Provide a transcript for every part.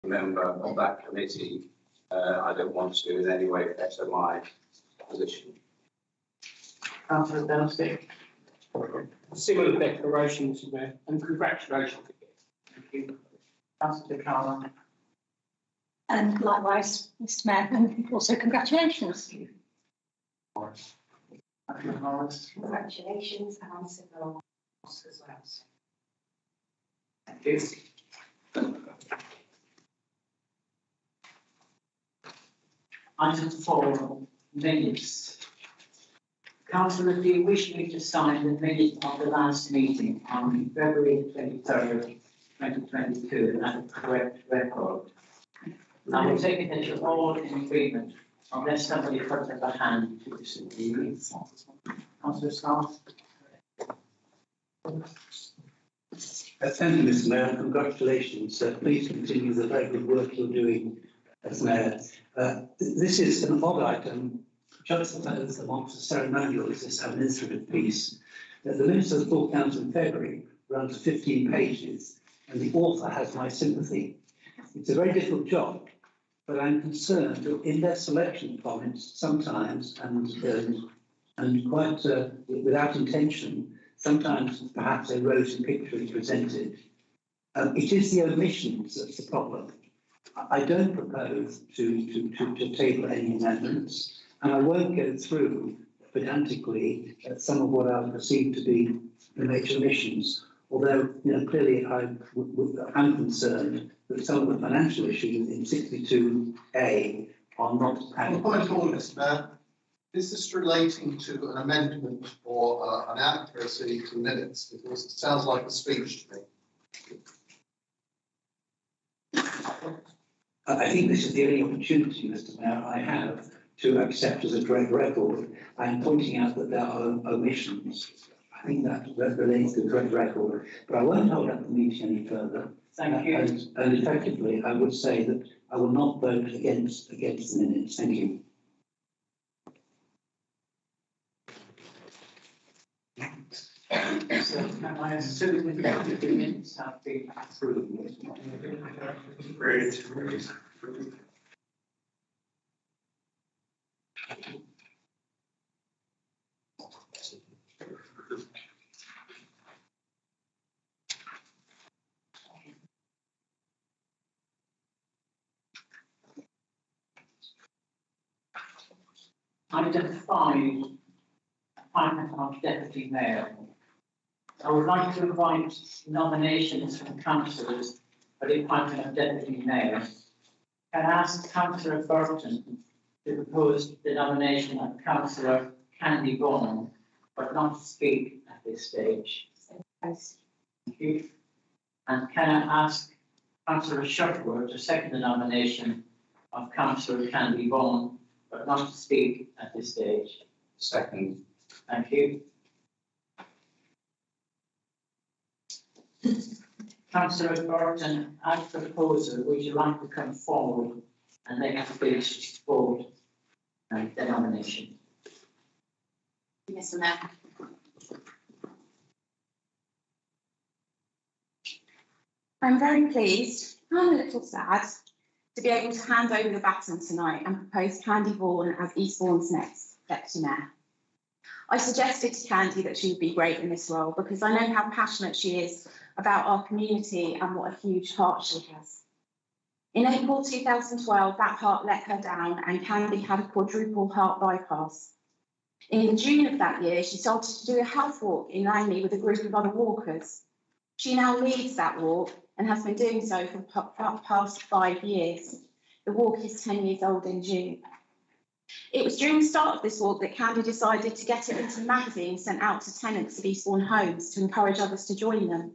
member of that committee, I don't want to in any way better my position. Councillor Delsby. Similar declarations, Mayor, and congratulations again. Thank you. Councillor Carver. And likewise, Mr. Mayor, and also congratulations. Councillor Morris. Congratulations and civil loss as well. Thank you. Item 4, minutes. Councillor, do you wish me to sign the minutes of the last meeting on February 23rd, 2022, and have a correct record? I will take it that you're all in agreement, unless somebody puts up a hand to disagree. Councillor Scott. Thank you, Mr. Mayor, and congratulations. Please continue the very good work you're doing as Mayor. This is an odd item, juxtaposed amongst the ceremonials, this administrative piece. The minutes of the full council in February run to 15 pages, and the author has my sympathy. It's a very difficult job, but I'm concerned that in their selection of comments, sometimes, and quite without intention, sometimes perhaps a rosy picture is presented. It is the omissions that's the problem. I don't propose to table any amendments, and I won't go through pedantically some of what I perceive to be the major omissions. Although, clearly I'm concerned that some of the financial issues in 62A are not adequate. Point of order, Mr. Mayor. Is this relating to an amendment or an accuracy to minutes? Because it sounds like a speech to me. I think this is the only opportunity, Mr. Mayor, I have to accept as a correct record. I'm pointing out that there are omissions. I think that relates to the correct record, but I won't hold up the meeting any further. Thank you. And effectively, I would say that I will not vote against the minutes. Thank you. So I assume that the minutes have been approved. Great. Item 5, appointment of deputy mayor. I would like to invite nominations from councillors for the appointment of deputy mayor. Can I ask Councillor Burton to propose the nomination of Councillor Candy Vaughan, but not to speak at this stage? Thank you. And can I ask Councillor Shuttleworth to second the nomination of Councillor Candy Vaughan, but not to speak at this stage? Second. Thank you. Councillor Burton, as proposer, would you like to come forward and make a speech for the nomination? Yes, Mayor. I'm very pleased, and a little sad, to be able to hand over the baton tonight and propose Candy Vaughan as Eastbourne's next deputy mayor. I suggested to Candy that she would be great in this role because I know how passionate she is about our community and what a huge heart she has. In April 2012, that heart let her down and Candy had a quadruple heart bypass. In June of that year, she started to do a health walk in Langley with a group of other walkers. She now leads that walk and has been doing so for the past 5 years. The walk is 10 years old in June. It was during the start of this walk that Candy decided to get it into magazines sent out to tenants of Eastbourne homes to encourage others to join them.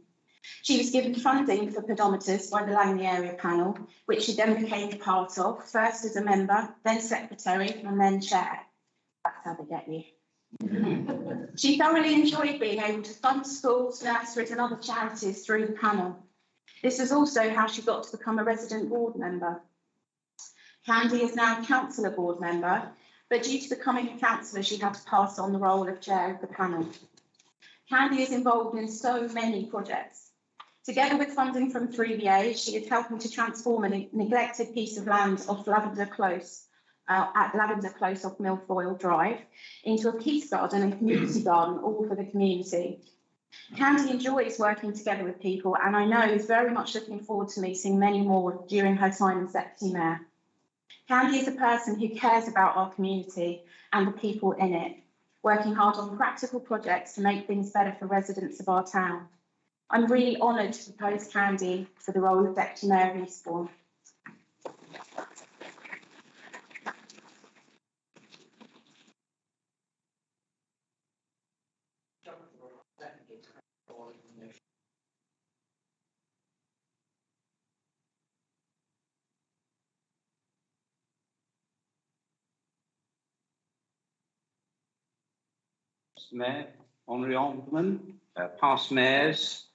She was given funding for pedometers by the Langley Area Panel, which she then became a part of, first as a member, then secretary, and then chair. That's how they get you. She thoroughly enjoyed being able to fund schools, nurseries, and other charities through the panel. This is also how she got to become a resident board member. Candy is now a councillor board member, but due to becoming a councillor, she had to pass on the role of chair of the panel. Candy is involved in so many projects. Together with funding from 3BA, she is helping to transform a neglected piece of land off Lavender Close, at Lavender Close off Milfoil Drive, into a peace garden and community garden, all for the community. Candy enjoys working together with people, and I know is very much looking forward to meeting many more during her time as Deputy Mayor. Candy is a person who cares about our community and the people in it, working hard on practical projects to make things better for residents of our town. I'm really honoured to propose Candy for the role of Deputy Mayor of Eastbourne. Mayor, honorary aldermen, past mayors,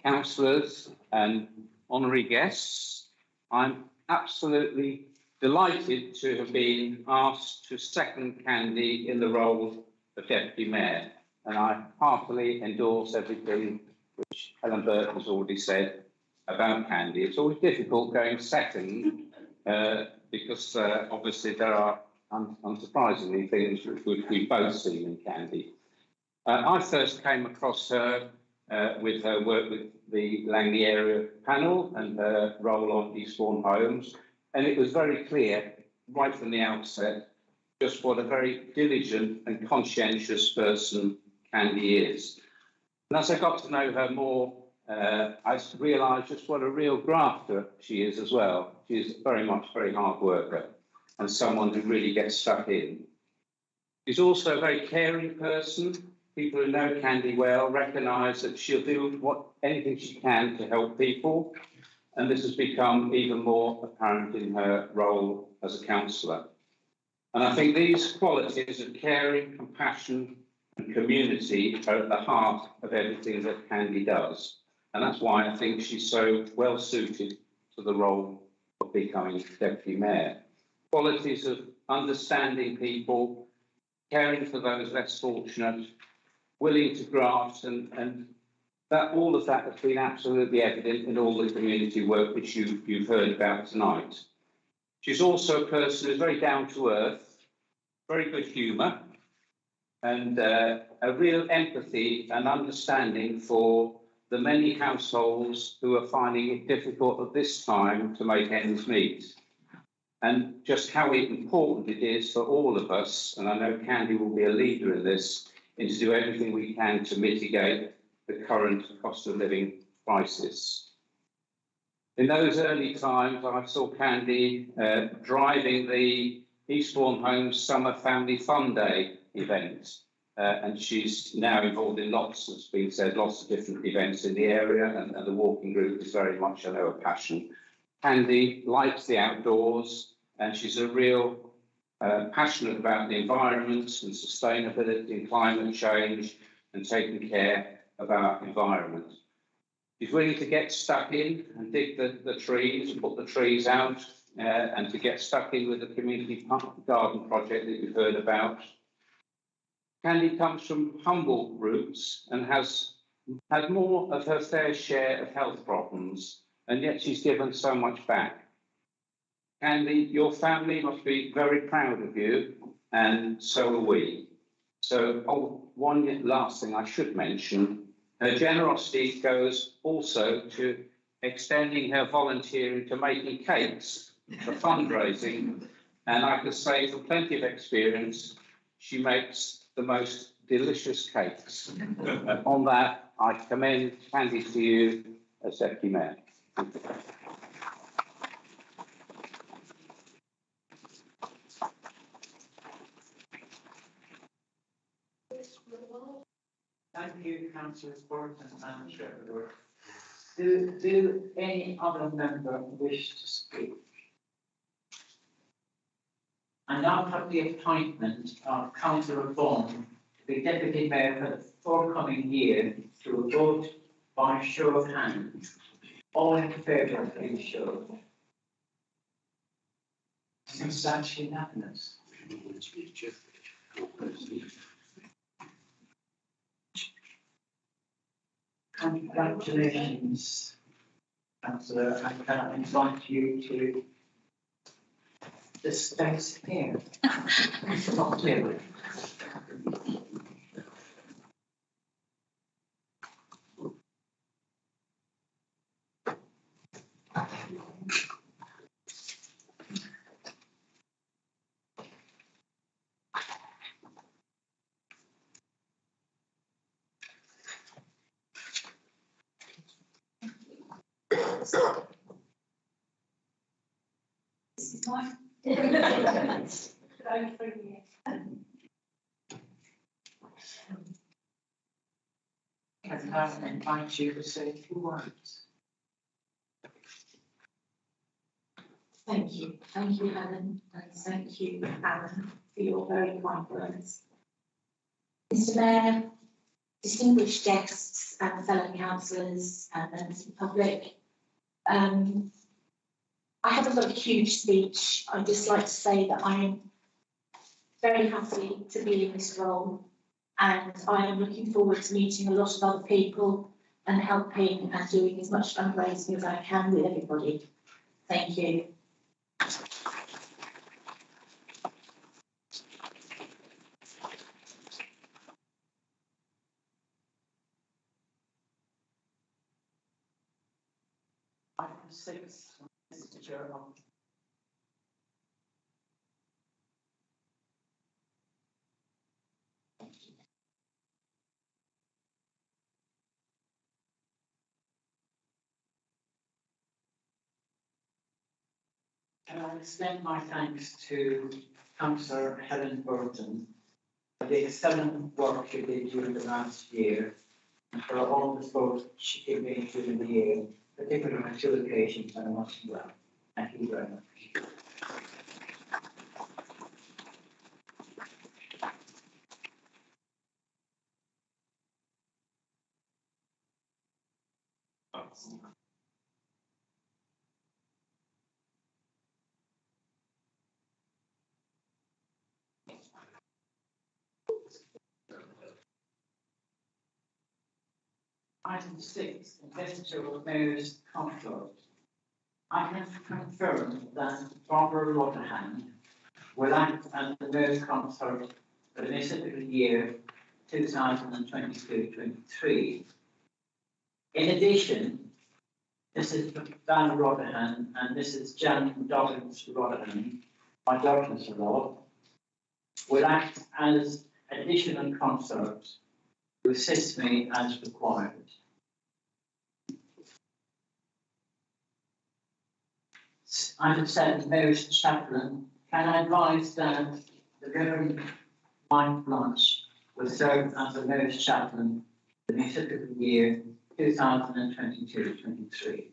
councillors and honorary guests. I'm absolutely delighted to have been asked to second Candy in the role of Deputy Mayor, and I heartily endorse everything which Helen Burke has already said about Candy. It's always difficult going second because obviously there are unsurprisingly things which we've both seen in Candy. I first came across her with her work with the Langley Area Panel and her role on Eastbourne Homes, and it was very clear right from the outset just what a very diligent and conscientious person Candy is. And as I got to know her more, I realised just what a real grafter she is as well. She is very hard worker and someone who really gets stuck in. She's also a very caring person. People who know Candy well recognise that she'll do anything she can to help people, and this has become even more apparent in her role as a councillor. And I think these qualities of caring, compassion and community are at the heart of everything that Candy does, and that's why I think she's so well suited to the role of becoming Deputy Mayor. Qualities of understanding people, caring for those less fortunate, willing to graft, and that all of that has been absolutely evident in all the community work which you've heard about tonight. She's also a person who's very down to earth, very good humour, and a real empathy and understanding for the many households who are finding it difficult at this time to make ends meet. And just how important it is for all of us, and I know Candy will be a leader in this, is to do everything we can to mitigate the current cost of living crisis. In those early times, I saw Candy driving the Eastbourne Homes Summer Family Fun Day event, and she's now involved in lots of different events in the area, and the walking group is very much, I know, a passion. Candy likes the outdoors, and she's a real passionate about the environment and sustainability and climate change and taking care of our environment. She's willing to get stuck in and dig the trees and put the trees out and to get stuck in with the community garden project that you've heard about. Candy comes from humble roots and has had more of her fair share of health problems, and yet she's given so much back. Candy, your family must be very proud of you, and so are we. So, one last thing I should mention, her generosity goes also to extending her volunteering to making cakes for fundraising, and I can say from plenty of experience, she makes the most delicious cakes. On that, I commend Candy to you as Deputy Mayor. Thank you, Councillors Boynton and Shepherd. Do any other member wish to speak? I now have the appointment of Councillor Vaughan to be Deputy Mayor for the forthcoming year to a vote by show of hands. All in favour, please show. Seems that's unanimous. Congratulations, Councillor, and can I invite you to the space here? Not here. This is mine. Can I invite you to say a few words? Thank you, Helen, and thank you, Alan, for your very kind words. Mr Mayor, distinguished guests and fellow councillors and members of the public, I haven't got a huge speech. I'd just like to say that I am very happy to be in this role, and I am looking forward to meeting a lot of other people and helping and doing as much fundraising as I can with everybody. Thank you. Item 6, Mr Chairman. Can I extend my thanks to Councillor Helen Burton for the excellent work she did during the last year and for all the support she gave me during the year, particularly on 2 occasions when I wasn't well. Thank you very much. Item 6, investiture of mayor's conflict. I can confirm that Barbara Rotherham will act as the mayor's consort for the municipal year 2022-23. In addition, Mrs. Van Rotherham and Mrs. Jan Dobbins Rotherham, my daughters-in-law, will act as additional consorts to assist me as required. Item 7, Mayor's Chaplain. Can I advise that the Reverend Mike Blanche will serve as the Mayor's Chaplain for the municipal year 2022-23.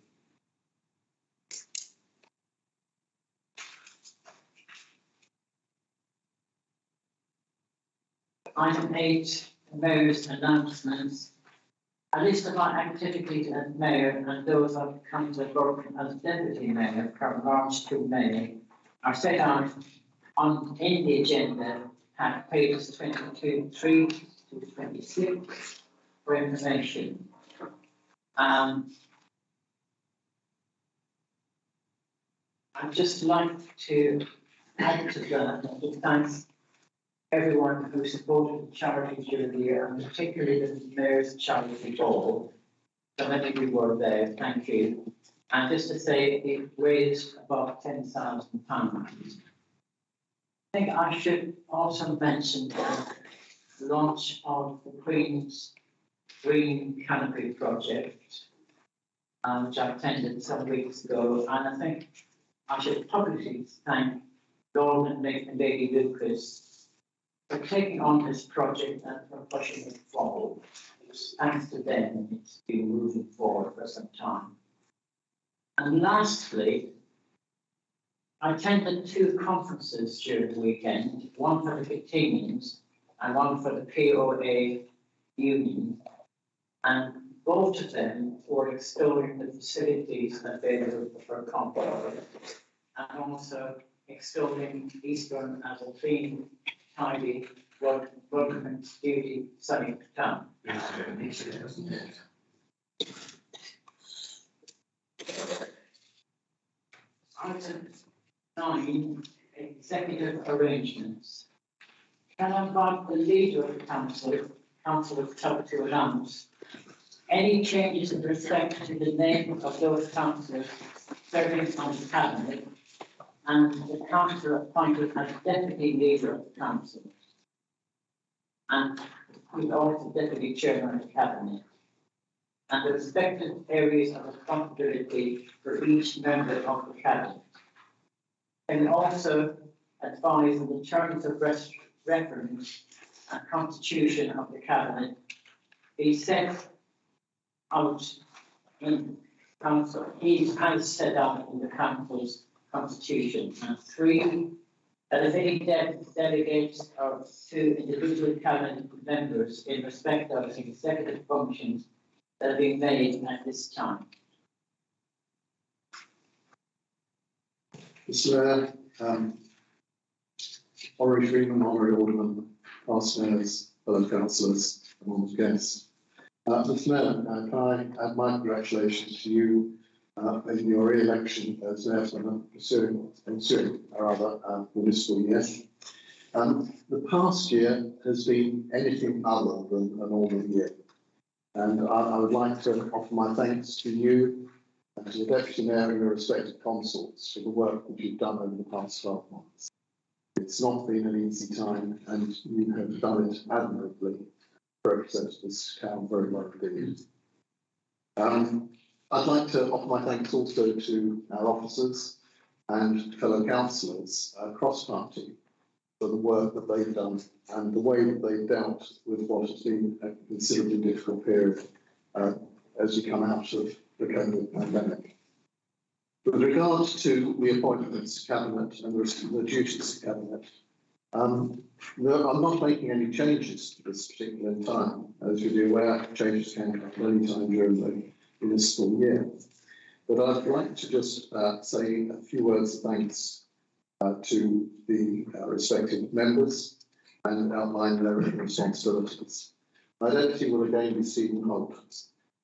Item 8, Mayor's announcements. A list of my activities as Mayor and those of Councillor Burton as Deputy Mayor from March to May are set out in the agenda at pages 22, 3 to 26 for information. I'd just like to add to that and thank everyone who supported the charity during the year, and particularly the Mayor's Charity Ball. So many of you were there, thank you. And just to say, it raised about £10,000. I think I should also mention the launch of the Queen's Green Canopy project, which I attended some weeks ago, and I think I should publicly thank Lord and Lady Lucas for taking on this project and for pushing it forward. Thanks to them, it's been moving forward for some time. And lastly, I attended 2 conferences during the weekend, one for the Victinians and one for the POA Union. And both of them were extolling the facilities available for comfort and also extolling Eastbourne as a clean, tidy, welcoming, beauty, sunny town. Item 9, executive arrangements. Can I invite the leader of the council to announce any changes in respect to the name of those councillors serving on the cabinet and the councillor appointed as deputy leader of the council, and who's also deputy chairman of the cabinet, and the respective areas of responsibility for each member of the cabinet. And also advise on the terms of reference and constitution of the cabinet be set out in council, as set out in the council's constitution. And 3, that if any delegates or to individual cabinet members in respect of executive functions that are being made at this time. Mr. Mayor, Honorary Freeman, Honorary Alderman, past mayors, fellow councillors, and all the guests. Mr. Mayor, can I add my congratulations to you in your re-election as mayor for the ensuing municipal year. The past year has been anything other than a normal year. And I would like to offer my thanks to you and to the Deputy Mayor and your respective consorts for the work that you've done over the past 12 months. It's not been an easy time, and you have done it admirably, represented this town very well indeed. I'd like to offer my thanks also to our officers and fellow councillors across party for the work that they've done and the way that they've dealt with what has been a considerably difficult period as we come out of the COVID pandemic. With regards to the appointments to Cabinet and the duties of Cabinet, I'm not making any changes to this particular time. As you'll be aware, changes can come any time during the municipal year. But I'd like to just say a few words of thanks to the respective members and outline their responsibilities. My deputy will again be Stephen Holt.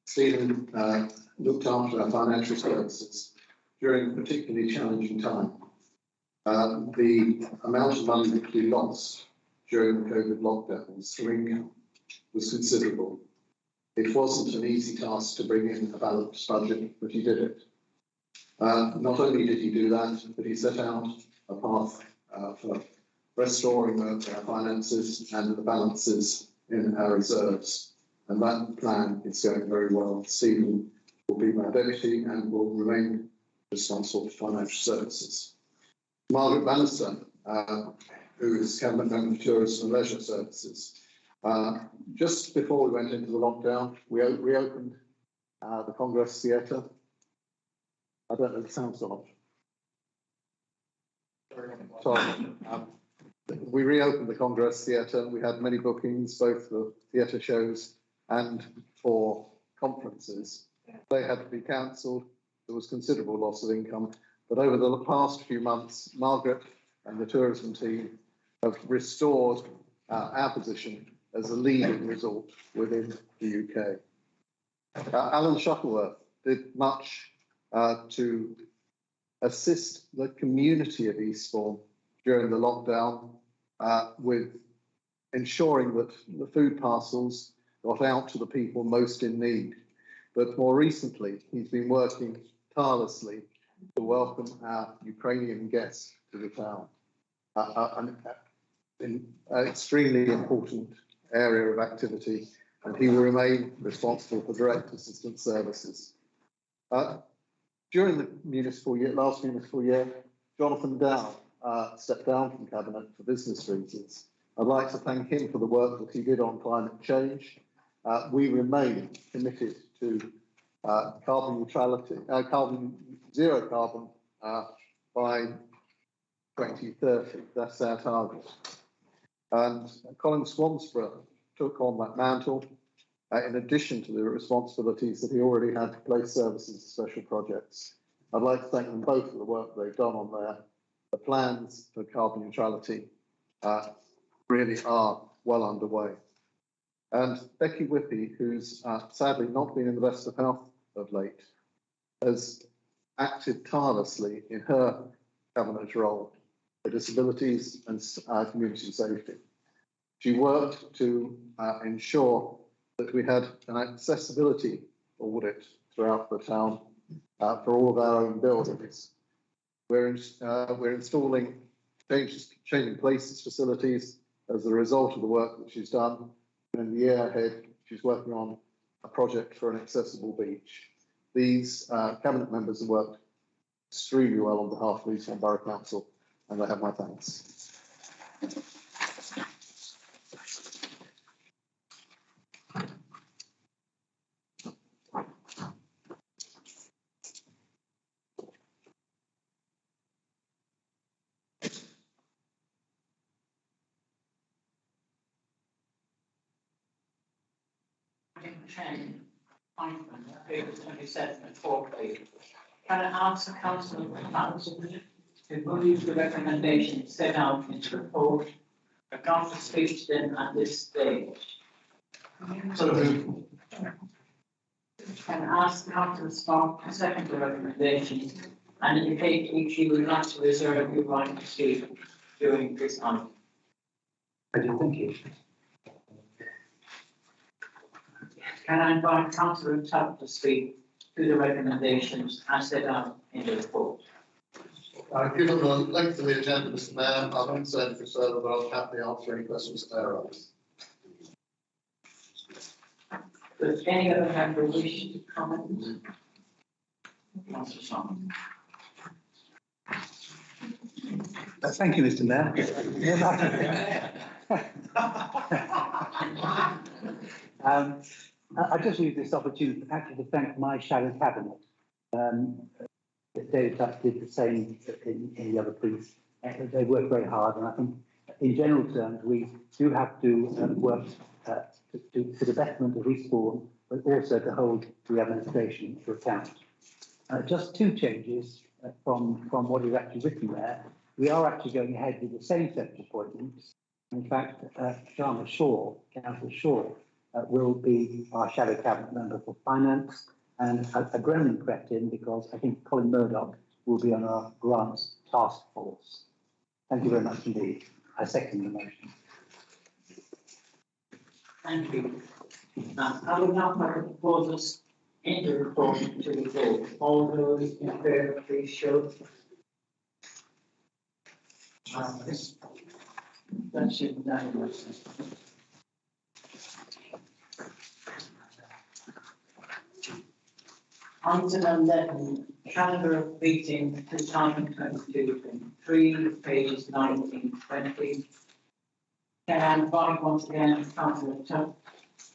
Stephen looked after our financial services during a particularly challenging time. The amount of money that we lost during the COVID lockdowns through income was considerable. It wasn't an easy task to bring in a balanced budget, but he did it. Not only did he do that, but he set out a path for restoring our finances and the balances in our reserves. And that plan is going very well. Stephen will be my deputy and will remain responsible for financial services. Margaret Bannister, who is Cabinet Member for Tourism and Leisure Services. Just before we went into the lockdown, we reopened the Congress Theatre. I don't know, it sounds odd. Sorry. We reopened the Congress Theatre. We had many bookings, both for theatre shows and for conferences. They had to be cancelled. There was considerable loss of income. But over the past few months, Margaret and the tourism team have restored our position as a leading resort within the UK. Alan Shuttleworth did much to assist the community of Eastbourne during the lockdown with ensuring that the food parcels got out to the people most in need. But more recently, he's been working tirelessly to welcome our Ukrainian guests to the town. An extremely important area of activity, and he will remain responsible for direct assistance services. During the last municipal year, Jonathan Dow stepped down from Cabinet for business reasons. I'd like to thank him for the work that he did on climate change. We remain committed to carbon neutrality, zero carbon by 2030. That's our target. And Colin Swansborough took on that mantle in addition to the responsibilities that he already had to place services and special projects. I'd like to thank them both for the work they've done on there. The plans for carbon neutrality really are well underway. And Becky Whippy, who's sadly not been in the best of health of late, has acted tirelessly in her cabinet role for disabilities and community safety. She worked to ensure that we had an accessibility audit throughout the town for all of our own buildings. We're installing changing places facilities as a result of the work that she's done. And in the year ahead, she's working on a project for an accessible beach. These cabinet members have worked extremely well on behalf of Eastbourne Borough Council, and they have my thanks. Item 10, appointment, pages 27 and 40. Can I ask the council to move the recommendation set out in the report? I can't speak to them at this stage. So moved. Can I ask the council Smart to second the recommendation and indicate if you would like to reserve your right to speak during this item? I do, thank you. Can I invite councillor Untitled to speak to the recommendations as set out in the report? Given the length of the agenda, Mr. Mayor, I won't say anything further, but I'll happily answer any questions that arise. Does any other member wish to comment? Councillor Simon. Thank you, Mr. Mayor. I just use this opportunity actually to thank my shadow cabinet. David Tuck did the same in the other police. They work very hard, and I think in general terms we do have to work to the betterment of Eastbourne, but also to hold the administration to account. Just two changes from what is actually written there. We are actually going ahead with the same set of appointments. In fact, Councillor Shaw will be our shadow cabinet member for finance, and a gremlin crept in because I think Colin Murdoch will be on our grants task force. Thank you very much indeed. I second the motion. Thank you. I will now put the proposals in the report to the vote. All those in favour, please show. That's unanimous. Item 11, calendar of meeting 2022-23, pages 19 to 20. Can I invite once again Councillor Tuck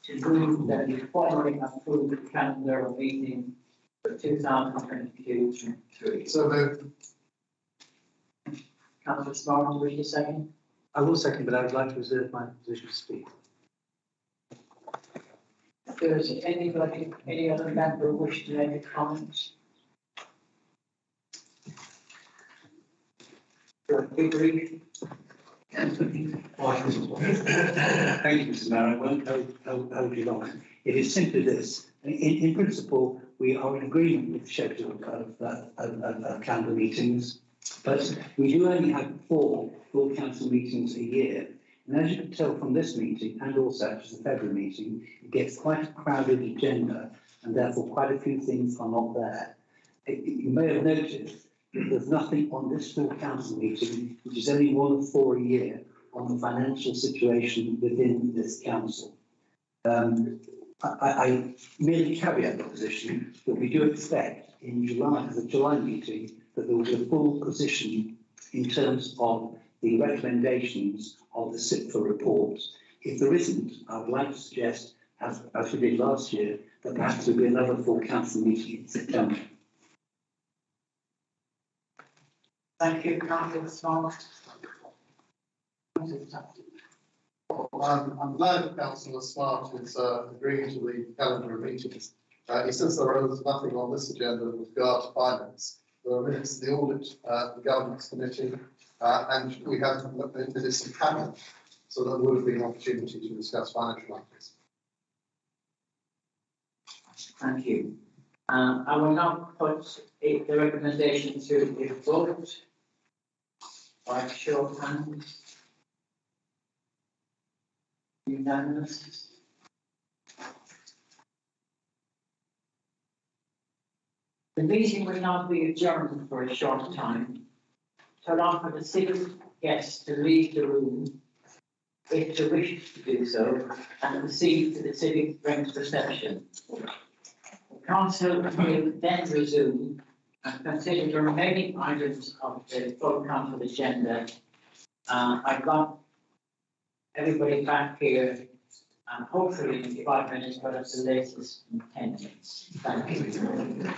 to move that the following approved calendar of meeting for 2022-23. So moved. Councillor Smart, will you second? I will second, but I would like to reserve my position to speak. Does anybody, any other member wish to make a comment? Be brief. Thank you, Mr. Mayor. I won't hold you long. It is simply this. In principle, we are in agreement with the schedule of calendar meetings, but we do only have 4 full council meetings a year. And as you can tell from this meeting, and also actually the February meeting, it gets quite a crowded agenda, and therefore quite a few things are not there. You may have noticed that there's nothing on this full council meeting, which is only 1 of 4 a year, on the financial situation within this council. I merely caveat the position that we do expect in July, the July meeting, that there will be a full position in terms of the recommendations of the SIPFA report. If there isn't, I would like to suggest, as we did last year, that perhaps there will be another full council meeting in September. Thank you, Councillor Smart. I'm glad that Councillor Smart is agreeing to the calendar of meetings. He says there is nothing on this agenda with regard to finance. There are minutes of the audit, the governance committee, and we have the minutes of cabinet, so there would be an opportunity to discuss financial matters. Thank you. I will now put the recommendation to a vote by show of hands. Unanimous. The meeting will now be adjourned for a short time to allow for the civic guests to leave the room if they wish to do so and proceed to the civic rent reception. The council will then resume and consider the remaining items of the full council agenda. I'd like everybody back here and hopefully in 5 minutes, but at the latest in 10 minutes. Thank you.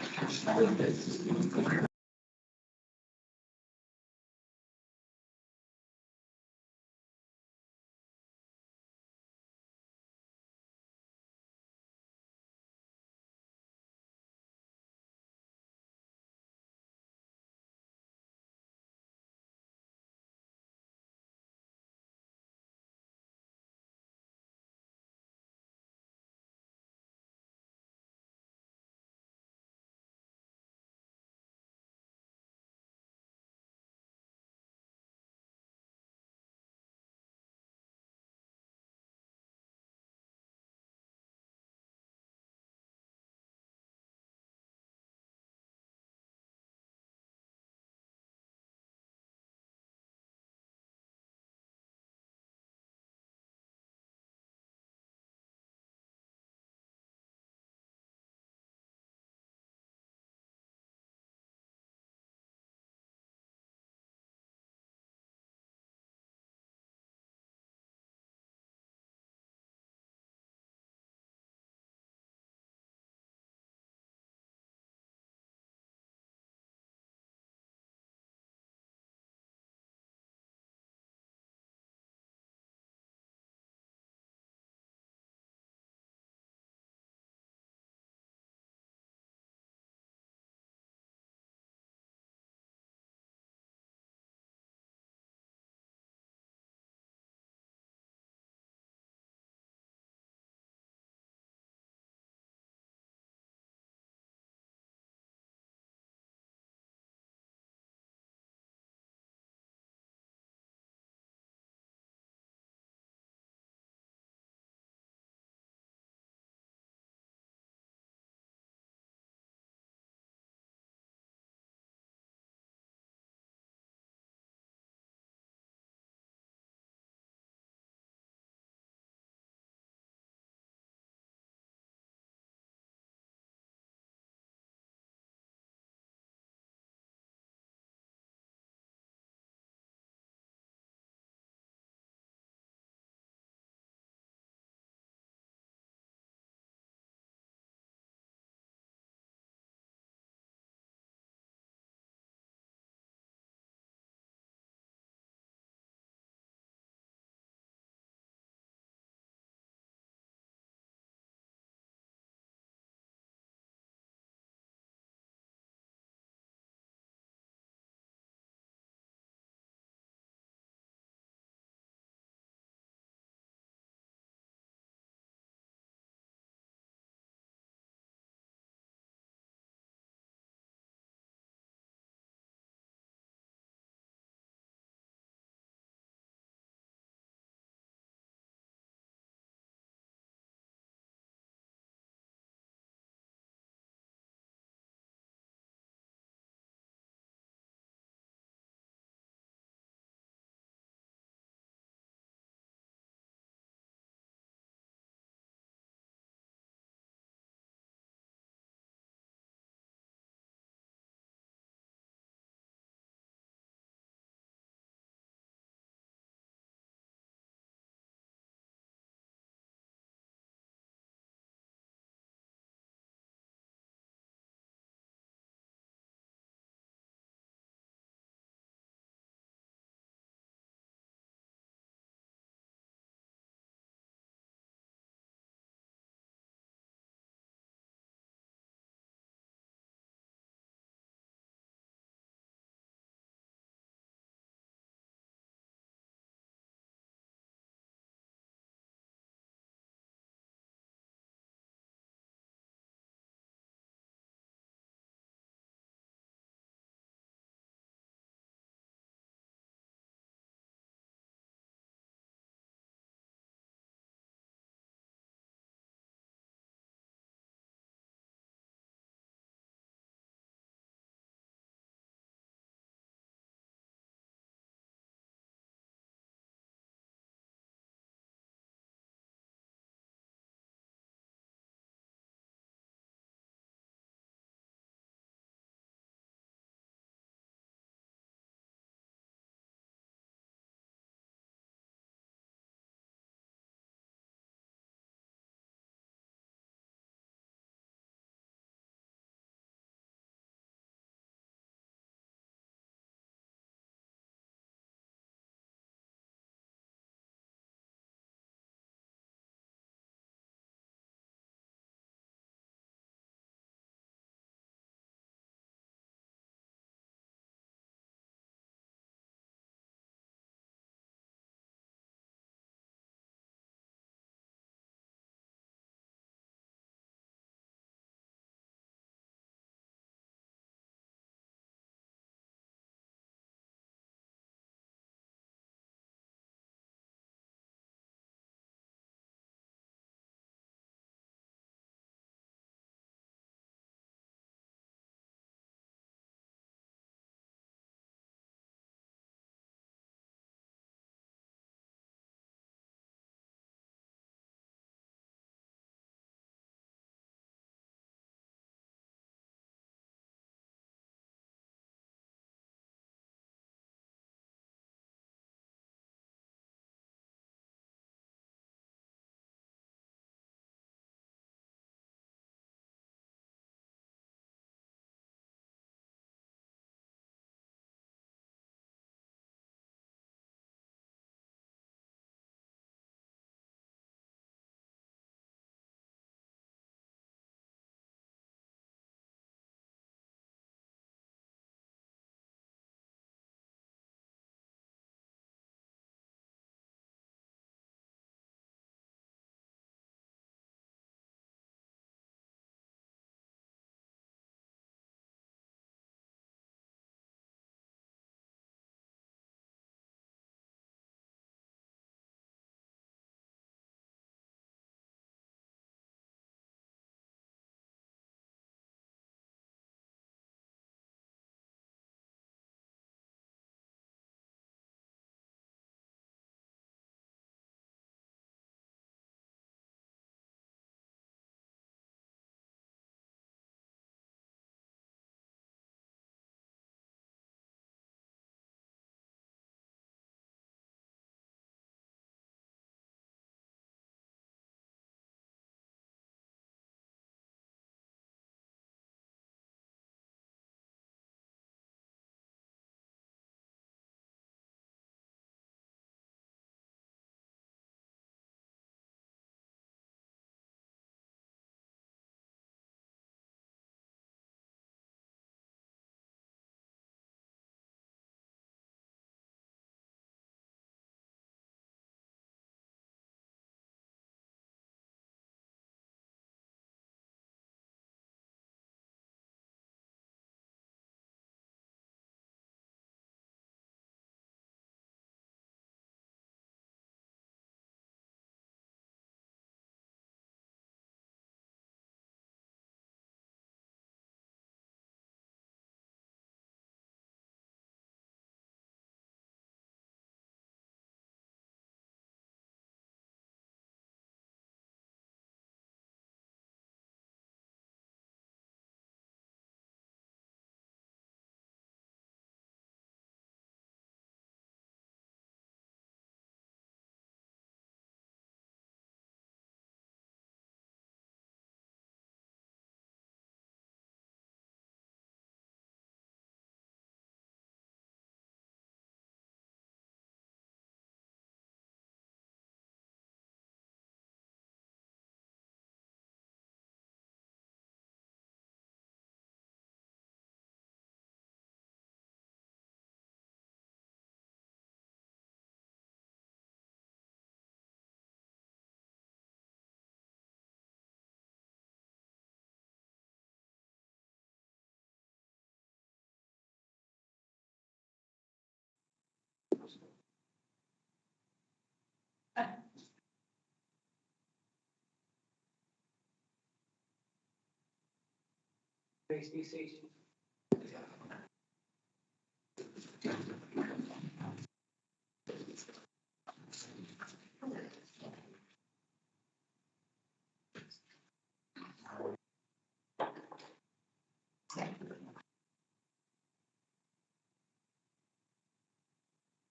Please be seated.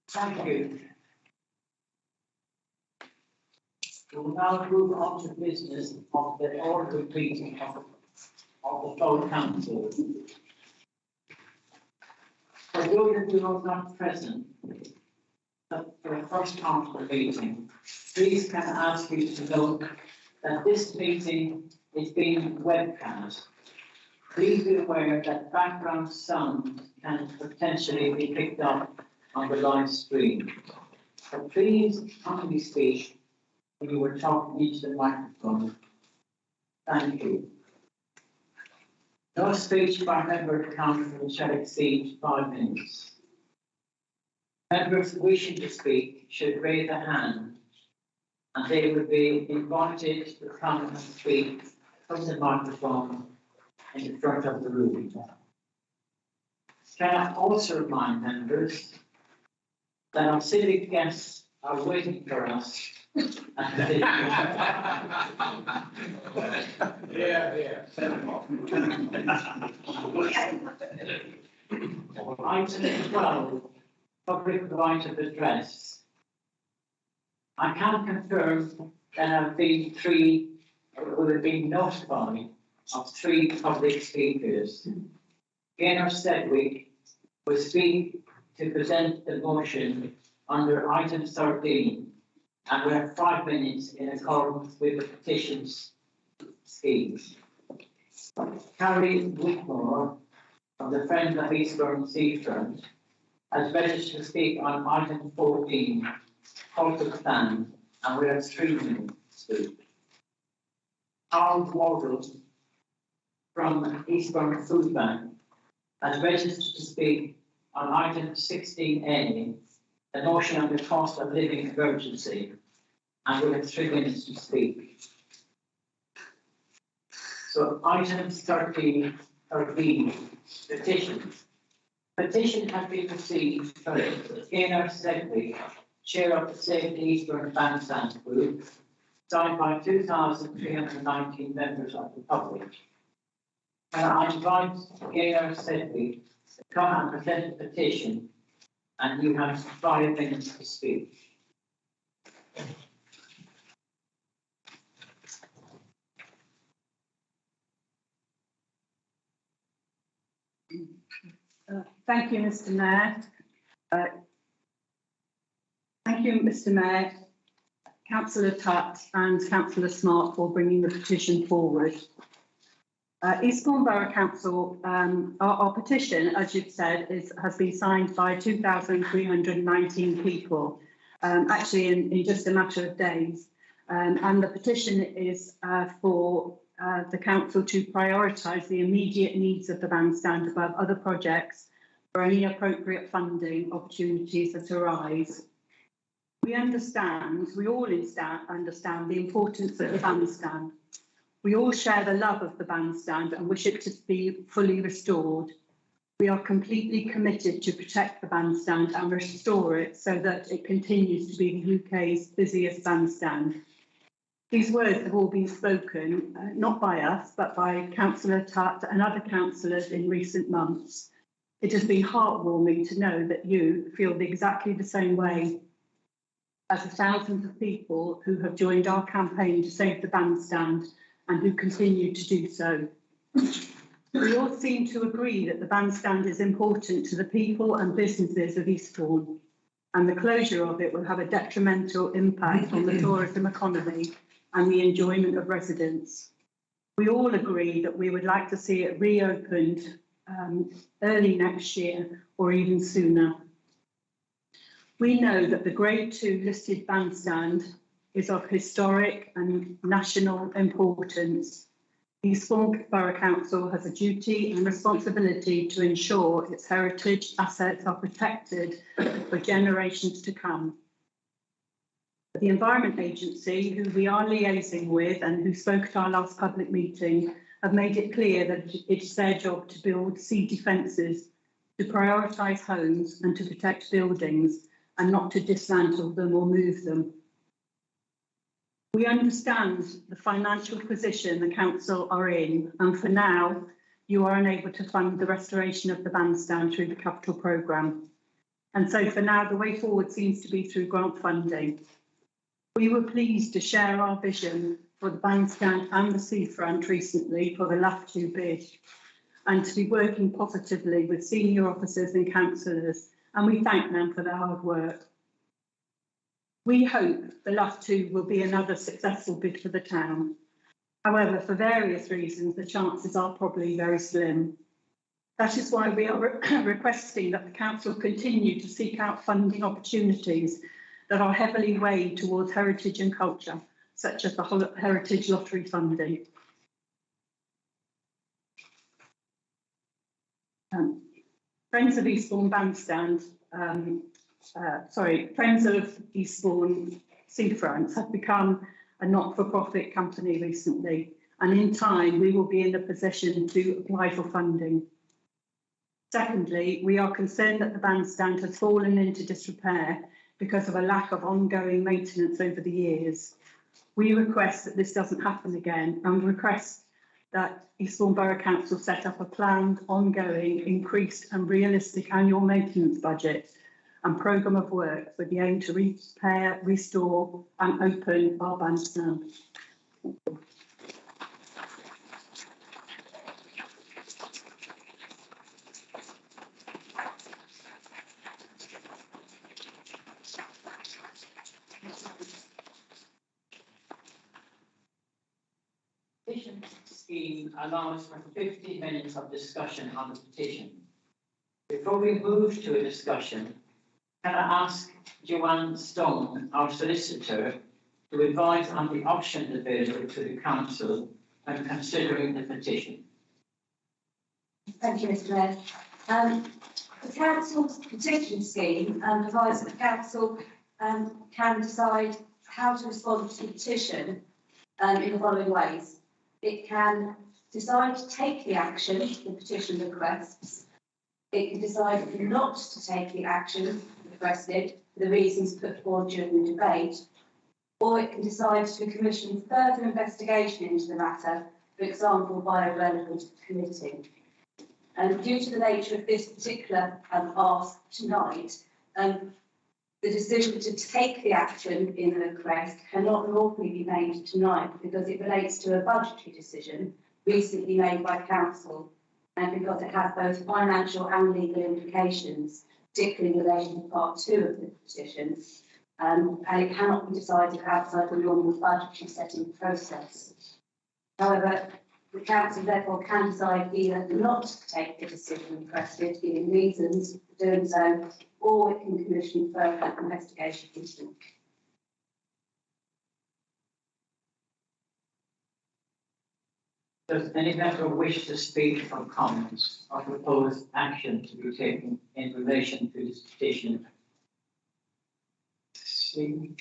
Thank you. We will now move on to business of the ordinary meeting of the full council. For those of you who are not present for the first part of the meeting, please can I ask you to note that this meeting is being webcast. Please be aware that background sound can potentially be picked up on the live stream. So please only speak when you are talking into the microphone. Thank you. No speech by member of council shall exceed 5 minutes. Members wishing to speak should raise a hand, and they will be invited to come and speak from the microphone in the front of the room. Can I also remind members that our civic guests are waiting for us at the civic Item 12, public right of address. I can confirm that have been notified of 3 public speakers. Gaynor Sedgwick will speak to present the motion under item 13, and we have 5 minutes in accordance with the petitions scheme. Carrie Whitmore of the Friends of Eastbourne Seafront has registered to speak on item 14, public stand, and we have 3 minutes to speak. Harold Wardle from Eastbourne Food Bank has registered to speak on item 16A, the motion on the cost of living emergency, and we have 3 minutes to speak. So item 13, petitions. Petition has been received for Gaynor Sedgwick, chair of the Safety Eastbourne Bandstand Group, signed by 2,319 members of the public. And I invite Gaynor Sedgwick to come and present the petition, and you have 5 minutes to speak. Thank you, Mr. Mayor. Thank you, Mr. Mayor, Councillor Tutt and Councillor Smart for bringing the petition forward. Eastbourne Borough Council, our petition, as you've said, has been signed by 2,319 people, actually in just a matter of days. And the petition is for the council to prioritise the immediate needs of the bandstand above other projects for any appropriate funding opportunities that arise. We all understand the importance of the bandstand. We all share the love of the bandstand and wish it to be fully restored. We are completely committed to protect the bandstand and restore it so that it continues to be the UK's busiest bandstand. These words have all been spoken, not by us, but by Councillor Tutt and other councillors in recent months. It has been heartwarming to know that you feel exactly the same way as the thousands of people who have joined our campaign to save the bandstand and who continue to do so. We all seem to agree that the bandstand is important to the people and businesses of Eastbourne, and the closure of it will have a detrimental impact on the tourism economy and the enjoyment of residents. We all agree that we would like to see it reopened early next year or even sooner. We know that the Grade 2 listed bandstand is of historic and national importance, Eastbourne Borough Council has a duty and responsibility to ensure its heritage assets are protected for generations to come. The Environment Agency, who we are liaising with and who spoke at our last public meeting, have made it clear that it's their job to build sea defences, to prioritise homes and to protect buildings and not to dismantle them or move them. We understand the financial position the council are in, and for now, you are unable to fund the restoration of the bandstand through the capital programme. And so for now, the way forward seems to be through grant funding. We were pleased to share our vision for the bandstand and the seafront recently for the LAF2 bid, and to be working positively with senior officers and councillors, and we thank them for their hard work. We hope the LAF2 will be another successful bid for the town. However, for various reasons, the chances are probably very slim. That is why we are requesting that the council continue to seek out funding opportunities that are heavily weighed towards heritage and culture, such as the Heritage Lottery funding. Friends of Eastbourne Bandstand, Friends of Eastbourne Seafronts have become a not-for-profit company recently, and in time we will be in a position to apply for funding. Secondly, we are concerned that the bandstand has fallen into disrepair because of a lack of ongoing maintenance over the years. We request that this doesn't happen again and request that Eastbourne Borough Council set up a planned, ongoing, increased and realistic annual maintenance budget and programme of work with the aim to repair, restore and open our bandstand. Petition scheme allows for 50 minutes of discussion on the petition. Before we move to a discussion, can I ask Joanne Stone, our solicitor, to advise on the options available to the council when considering the petition? Thank you, Mr. Mayor. The council's petition scheme provides that the council can decide how to respond to the petition in the following ways. It can decide to take the action the petition requests. It can decide not to take the action requested for the reasons put forward during the debate, or it can decide to commission further investigation into the matter, for example, by a relevant committee. And due to the nature of this particular ask tonight, the decision to take the action in the request cannot lawfully be made tonight because it relates to a budgetary decision recently made by council, and because it has both financial and legal implications, particularly in relation to part 2 of the petition, and it cannot be decided outside the normal budgetary setting process. However, the council therefore can decide either not to take the decision requested, giving reasons for doing so, or it can commission further investigation into it. Does any member wish to speak or comments or propose action to be taken in relation to this petition? See,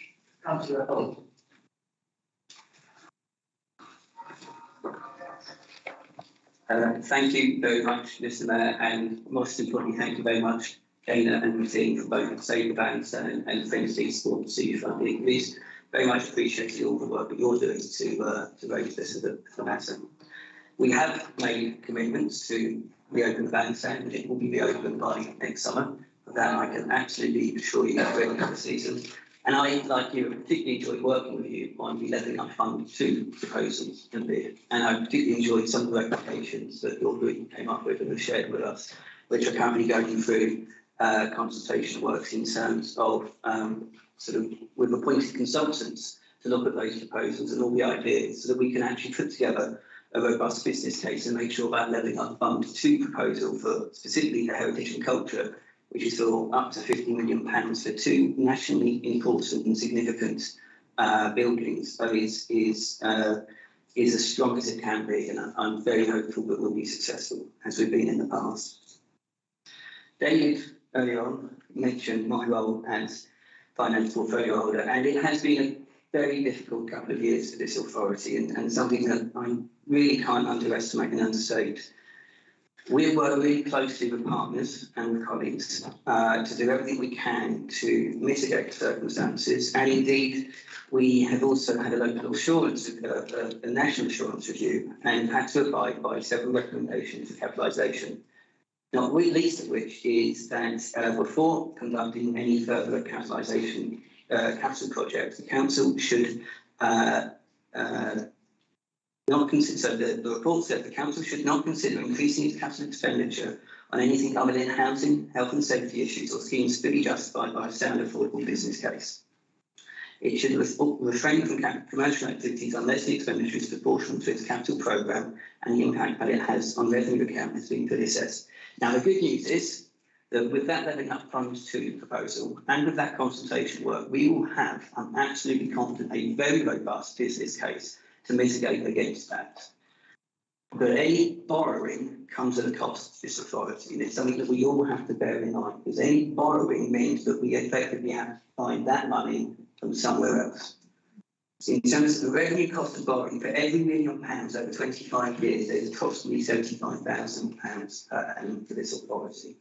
Councillor Holt. Thank you very much, Mr. Mayor, and most importantly, thank you very much, Dana and the team, for both Save the Bandstand and Friends of Eastbourne Seafront. We very much appreciate all the work that you're doing to raise this as a matter. We have made commitments to reopen the bandstand, and it will be reopened by next summer. For that, I can absolutely assure you that we're the season. And I, like you, particularly enjoyed working with you on the levelling up fund 2 proposals and bid. And I particularly enjoyed some of the recommendations that your group came up with and have shared with us, which are currently going through consultation works in terms of with appointed consultants to look at those proposals and all the ideas so that we can actually put together a robust business case and make sure that levelling up fund 2 proposal for specifically the heritage and culture, which is for up to £50 million for 2 nationally important and significant buildings, is is as strong as it can be, and I'm very hopeful that we'll be successful, as we've been in the past. David, earlier on, mentioned my role as finance portfolio holder, and it has been a very difficult couple of years for this authority, and something that I really can't underestimate and understate. We work really closely with partners and with colleagues to do everything we can to mitigate circumstances, and indeed we have also had a local assurance, a national assurance review, and had to abide by several recommendations for capitalisation. Not least of which is that before conducting any further capitalisation capital projects, the council should not consider. So the report said the council should not consider increasing its capital expenditure on anything other than housing, health and safety issues or schemes fully justified by a sound, affordable business case. It should refrain from commercial activities unless the expenditure is proportional to its capital programme and the impact that it has on revenue account has been fully assessed. Now, the good news is that with that levelling up Fund 2 proposal and with that consultation work, we will have, I'm absolutely confident, a very robust business case to mitigate against that. But any borrowing comes at a cost to this authority, and it's something that we all have to bear in mind, because any borrowing means that we effectively have to find that money from somewhere else. So in terms of the revenue cost of borrowing, for every £1 million over 25 years, there's approximately £75,000 per annum for this authority.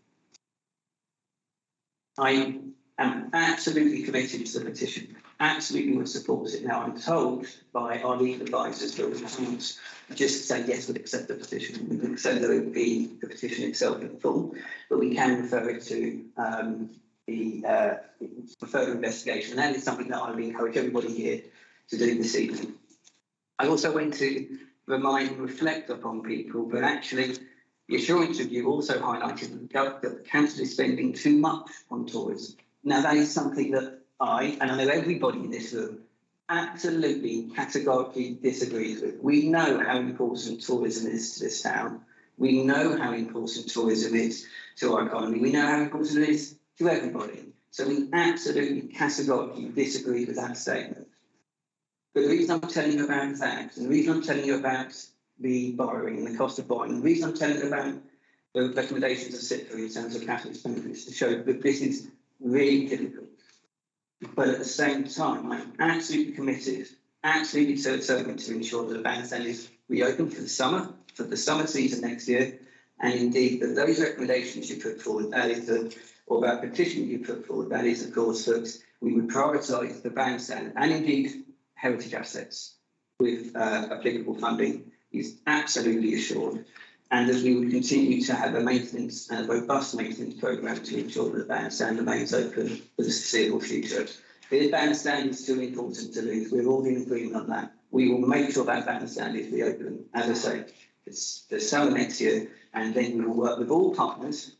I am absolutely committed to the petition, absolutely would support it. Now, I'm told by our legal advisors that we can't just say yes, we'd accept the petition. We would accept that it would be the petition itself in full, but we can refer it to the further investigation. And that is something that I would encourage everybody here to do this evening. I also want to remind and reflect upon people that actually the assurance review also highlighted that the council is spending too much on tourism. Now, that is something that I know everybody in this room, absolutely categorically disagrees with. We know how important tourism is to this town. We know how important tourism is to our economy. We know how important it is to everybody. So we absolutely categorically disagree with that statement. But the reason I'm telling you about that, and the reason I'm telling you about the borrowing and the cost of borrowing, the reason I'm telling you about the recommendations of SIPA in terms of capital expenditure is to show that this is really difficult. But at the same time, I'm absolutely committed, absolutely determined to ensure that the bandstand is reopened for the summer season next year, and indeed that those recommendations you put forward, that is or that petition you put forward, that is, of course, that we would prioritise the bandstand and indeed heritage assets with applicable funding is absolutely assured, and that we would continue to have a maintenance and a robust maintenance programme to ensure that the bandstand remains open for the foreseeable future. The bandstand is too important to lose. We're all in agreement on that. We will make sure that bandstand is reopened, as I say, it's the summer next year, and then we will work with all partners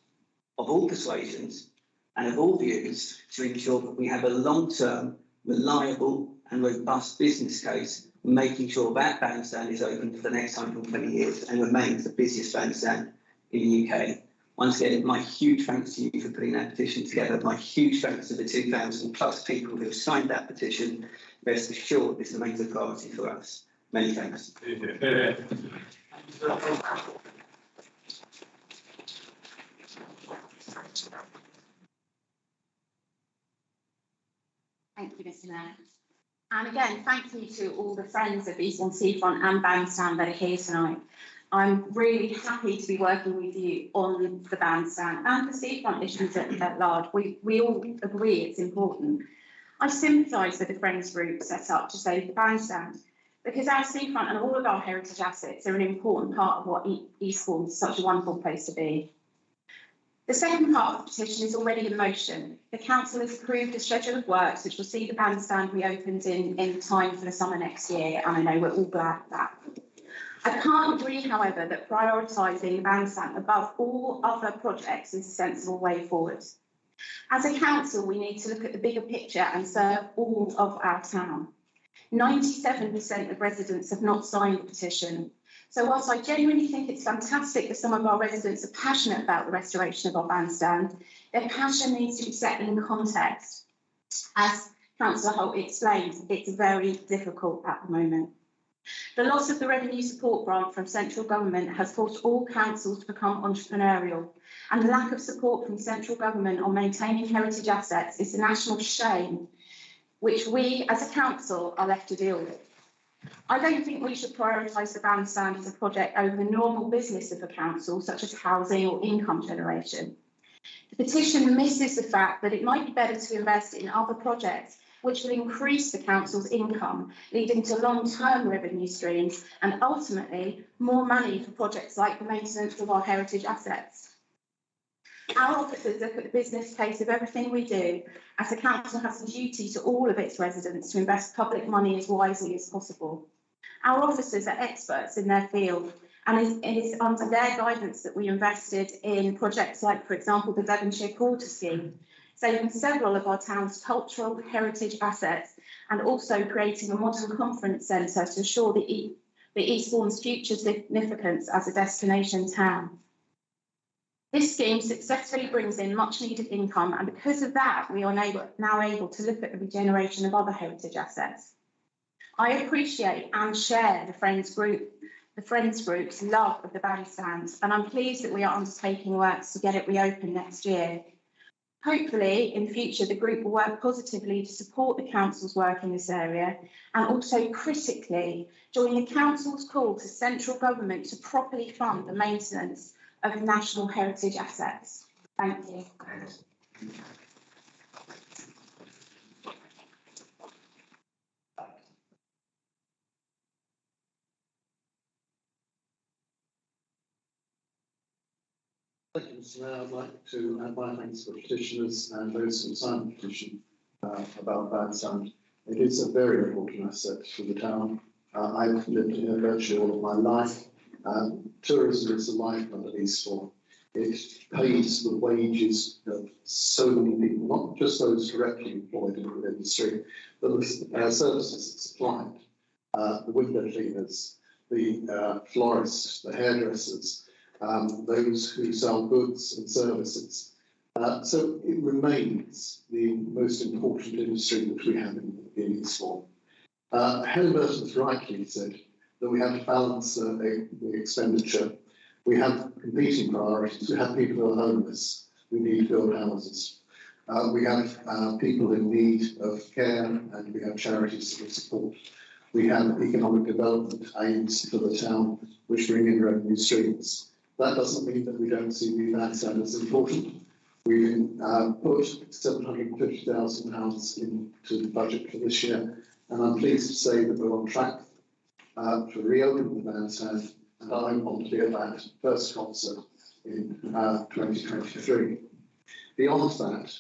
of all persuasions and of all views to ensure that we have a long-term, reliable and robust business case, making sure that bandstand is open for the next 120 years and remains the busiest bandstand in the UK. Once again, my huge thanks to you for putting that petition together. My huge thanks to the 2,000 plus people who have signed that petition. Rest assured, this remains a priority for us. Many thanks. Thank you, Mr. Mayor. And again, thank you to all the friends of Eastbourne Seafront and Bandstand that are here tonight. I'm really happy to be working with you on the bandstand and the seafront issues at large. We all agree it's important. I sympathise with the Friends group set up to save the bandstand because our seafront and all of our heritage assets are an important part of what Eastbourne is such a wonderful place to be. The second part of the petition is already in motion. The council has approved a schedule of works which will see the bandstand reopened in time for the summer next year, and I know we're all glad of that. I can't agree, however, that prioritising the bandstand above all other projects is a sensible way forward. As a council, we need to look at the bigger picture and serve all of our town. 97% of residents have not signed the petition. So whilst I genuinely think it's fantastic that some of our residents are passionate about the restoration of our bandstand, their passion needs to be set in context. As Councillor Holt explained, it's very difficult at the moment. The loss of the revenue support grant from central government has forced all councils to become entrepreneurial, and the lack of support from central government on maintaining heritage assets is a national shame, which we as a council are left to deal with. I don't think we should prioritise the bandstand as a project over the normal business of a council, such as housing or income generation. The petition misses the fact that it might be better to invest in other projects which will increase the council's income, leading to long-term revenue streams and ultimately more money for projects like the maintenance of our heritage assets. Our officers look at the business case of everything we do, as the council has a duty to all of its residents to invest public money as wisely as possible. Our officers are experts in their field, and it is under their guidance that we invested in projects like, for example, the Devonshire Quarter Scheme, saving several of our town's cultural heritage assets and also creating a modern conference centre to assure the Eastbourne's future significance as a destination town. This scheme successfully brings in much needed income, and because of that, we are now able to look at the regeneration of other heritage assets. I appreciate and share the Friends Group's love of the bandstand, and I'm pleased that we are undertaking works to get it reopened next year. Hopefully, in future, the group will work positively to support the council's work in this area and also critically join the council's call to central government to properly fund the maintenance of national heritage assets. Thank you. Thank you, Mr. Mayor. I'd like to add my thanks to petitioners and those who signed the petition about bandstand. It is a very important asset for the town. I've lived here virtually all of my life. Tourism is the lifeblood of Eastbourne. It pays the wages of so many people, not just those directly employed in the industry, but the services it's supplied. The window cleaners, the florists, the hairdressers, those who sell goods and services. So it remains the most important industry that we have in Eastbourne. Helen Burton's rightly said that we have to balance the expenditure. We have competing priorities. We have people who are homeless. We need to build houses. We have people in need of care, and we have charities that we support. We have economic development aims for the town, which bring in revenue streams. That doesn't mean that we don't see the bandstand as important. We've put £750,000 into the budget for this year, and I'm pleased to say that we're on track to reopen the bandstand, and I want to be at that first concert in 2023. Beyond that,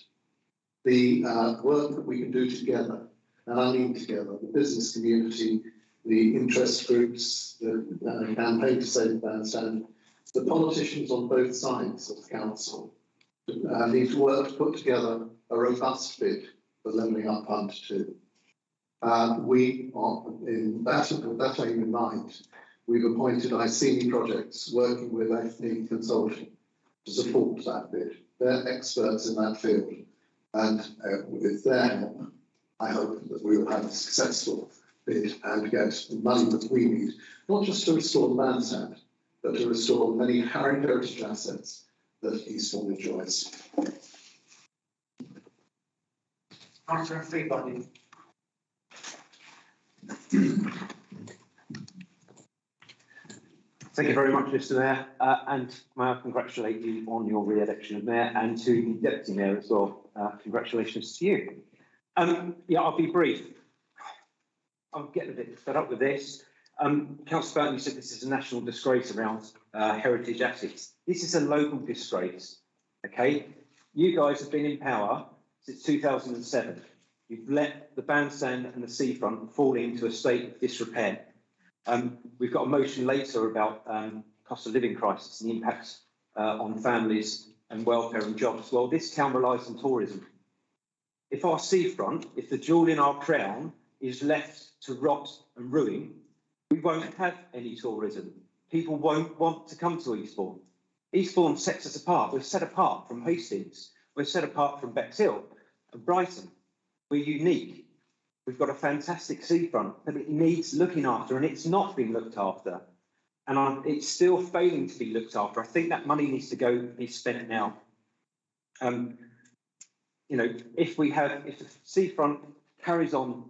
the work that we can do together, and I mean together, the business community, the interest groups, the campaign to save the bandstand, the politicians on both sides of the council need to work to put together a robust bid for levelling up Fund 2. We are, in that aim in mind, we've appointed ICNI Projects working with Ethnic Consulting to support that bid. They're experts in that field, and with their help, I hope that we will have a successful bid and get the money that we need, not just to restore the bandstand, but to restore many heritage assets that Eastbourne enjoys. Councillor Freebody. Thank you very much, Mr. Mayor, and may I congratulate you on your re-election of Mayor, and to the Deputy Mayor as well. Congratulations to you. Yeah, I'll be brief. I'm getting a bit fed up with this. Councillor Burton, you said this is a national disgrace around heritage assets. This is a local disgrace, okay? You guys have been in power since 2007. You've let the bandstand and the seafront fall into a state of disrepair. We've got a motion later about cost of living crisis and the impacts on families and welfare and jobs. Well, this town relies on tourism. If our seafront, if the jewel in our crown is left to rot and ruin, we won't have any tourism. People won't want to come to Eastbourne. Eastbourne sets us apart. We're set apart from Hastings. We're set apart from Bexhill and Brighton. We're unique. We've got a fantastic seafront, but it needs looking after, and it's not being looked after. And it's still failing to be looked after. I think that money needs to be spent now. You know, if the seafront carries on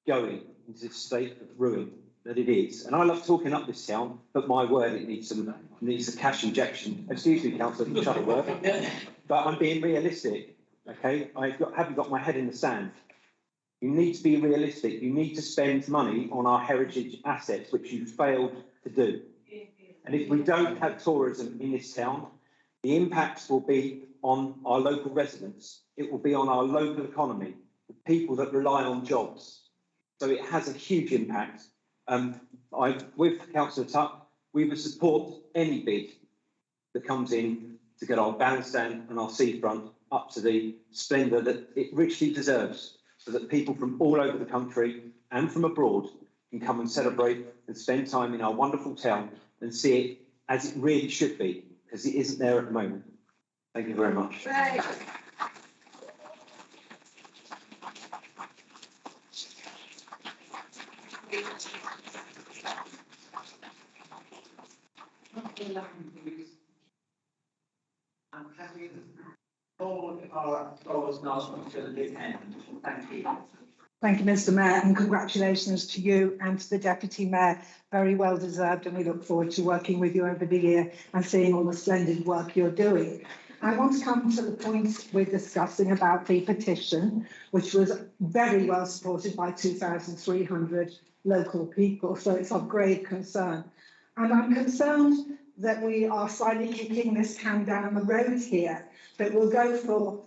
going into this state of ruin that it is, and I love talking up this town, but my word, it needs a cash injection. Excuse me, councillor, for shut word. But I'm being realistic, okay? Haven't got my head in the sand. You need to be realistic. You need to spend money on our heritage assets, which you failed to do. And if we don't have tourism in this town, the impacts will be on our local residents. It will be on our local economy, the people that rely on jobs. So it has a huge impact. With Councillor Tuck, we would support any bid that comes in to get our bandstand and our seafront up to the splendour that it richly deserves, so that people from all over the country and from abroad can come and celebrate and spend time in our wonderful town and see it as it really should be, because it isn't there at the moment. Thank you very much. Right. All our goals now until the end. Thank you. Thank you, Mr. Mayor, and congratulations to you and to the Deputy Mayor. Very well deserved, and we look forward to working with you over the year and seeing all the splendid work you're doing. I want to come to the point we're discussing about the petition, which was very well supported by 2,300 local people, so it's of grave concern. And I'm concerned that we are slightly kicking this can down the road here, that we'll go for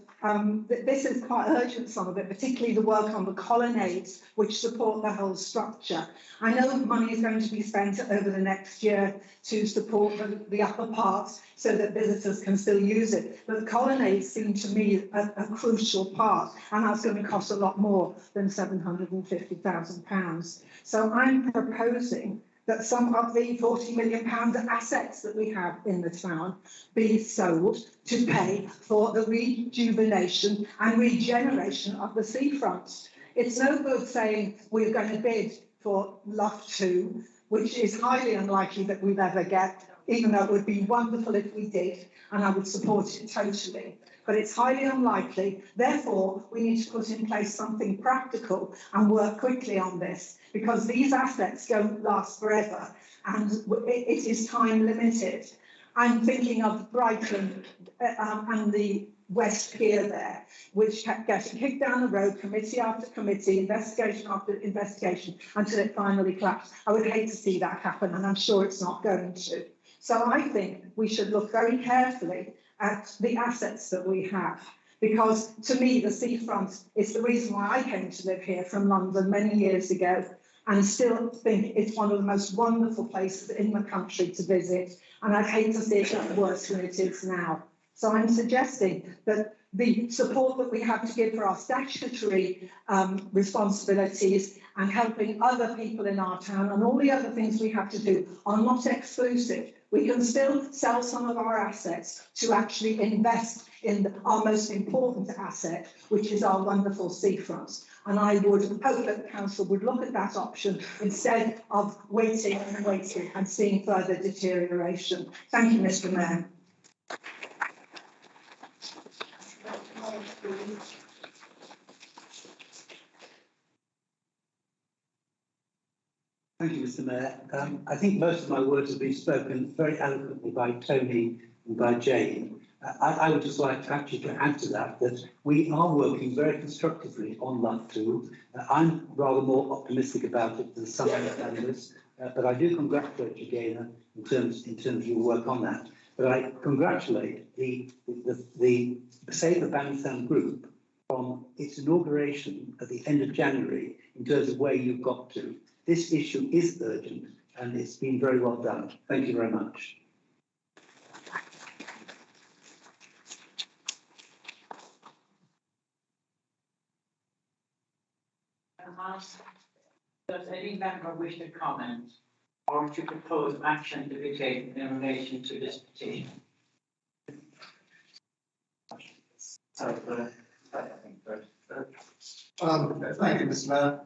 this is quite urgent, some of it, particularly the work on the colonnades, which support the whole structure. I know money is going to be spent over the next year to support the upper parts so that visitors can still use it. But the colonnades seem to me a crucial part, and that's going to cost a lot more than £750,000. So I'm proposing that some of the £40 million assets that we have in the town be sold to pay for the rejuvenation and regeneration of the seafronts. It's no good saying we're going to bid for Lough 2, which is highly unlikely that we'll ever get, even though it would be wonderful if we did, and I would support it totally. But it's highly unlikely. Therefore, we need to put in place something practical and work quickly on this, because these assets don't last forever and it is time limited. I'm thinking of Brighton and the West Pier there, which kept getting kicked down the road, committee after committee, investigation after investigation, until it finally collapsed. I would hate to see that happen, and I'm sure it's not going to. So I think we should look very carefully at the assets that we have, because to me the seafront is the reason why I came to live here from London many years ago, and still think it's one of the most wonderful places in the country to visit, and I'd hate to see it get worse than it is now. So I'm suggesting that the support that we have to give for our statutory responsibilities and helping other people in our town and all the other things we have to do are not exclusive. We can still sell some of our assets to actually invest in our most important asset, which is our wonderful seafronts. And I would hope that the council would look at that option instead of waiting and waiting and seeing further deterioration. Thank you, Mr. Mayor. Thank you, Mr. Mayor. I think most of my words have been spoken very eloquently by Tony and by Jane. I would just like to actually add to that we are working very constructively on Lough 2. I'm rather more optimistic about it than some of the members, but I do congratulate you, Gaynor, in terms of your work on that. But I congratulate the Save the Bandstand group from its inauguration at the end of January in terms of where you've got to. This issue is urgent and it's been very well done. Thank you very much. Does any member wish to comment or to propose action to be taken in relation to this petition? Thank you, Mr. Mayor.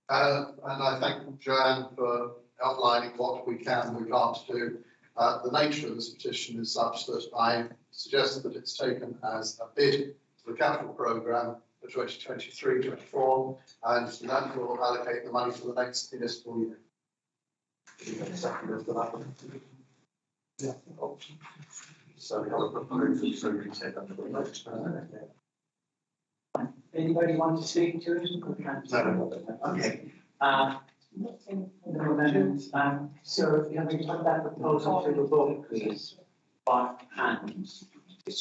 And I thank Joanne for outlining what we can and we can't do. The nature of this petition is such that I suggest that it's taken as a bid for the capital programme for 2023-24, and that will allocate the money for the next municipal year. Yeah. So Anybody want to speak to it? No. Okay. No amendments, so if you have to put that proposal to the vote, please, by hand. Any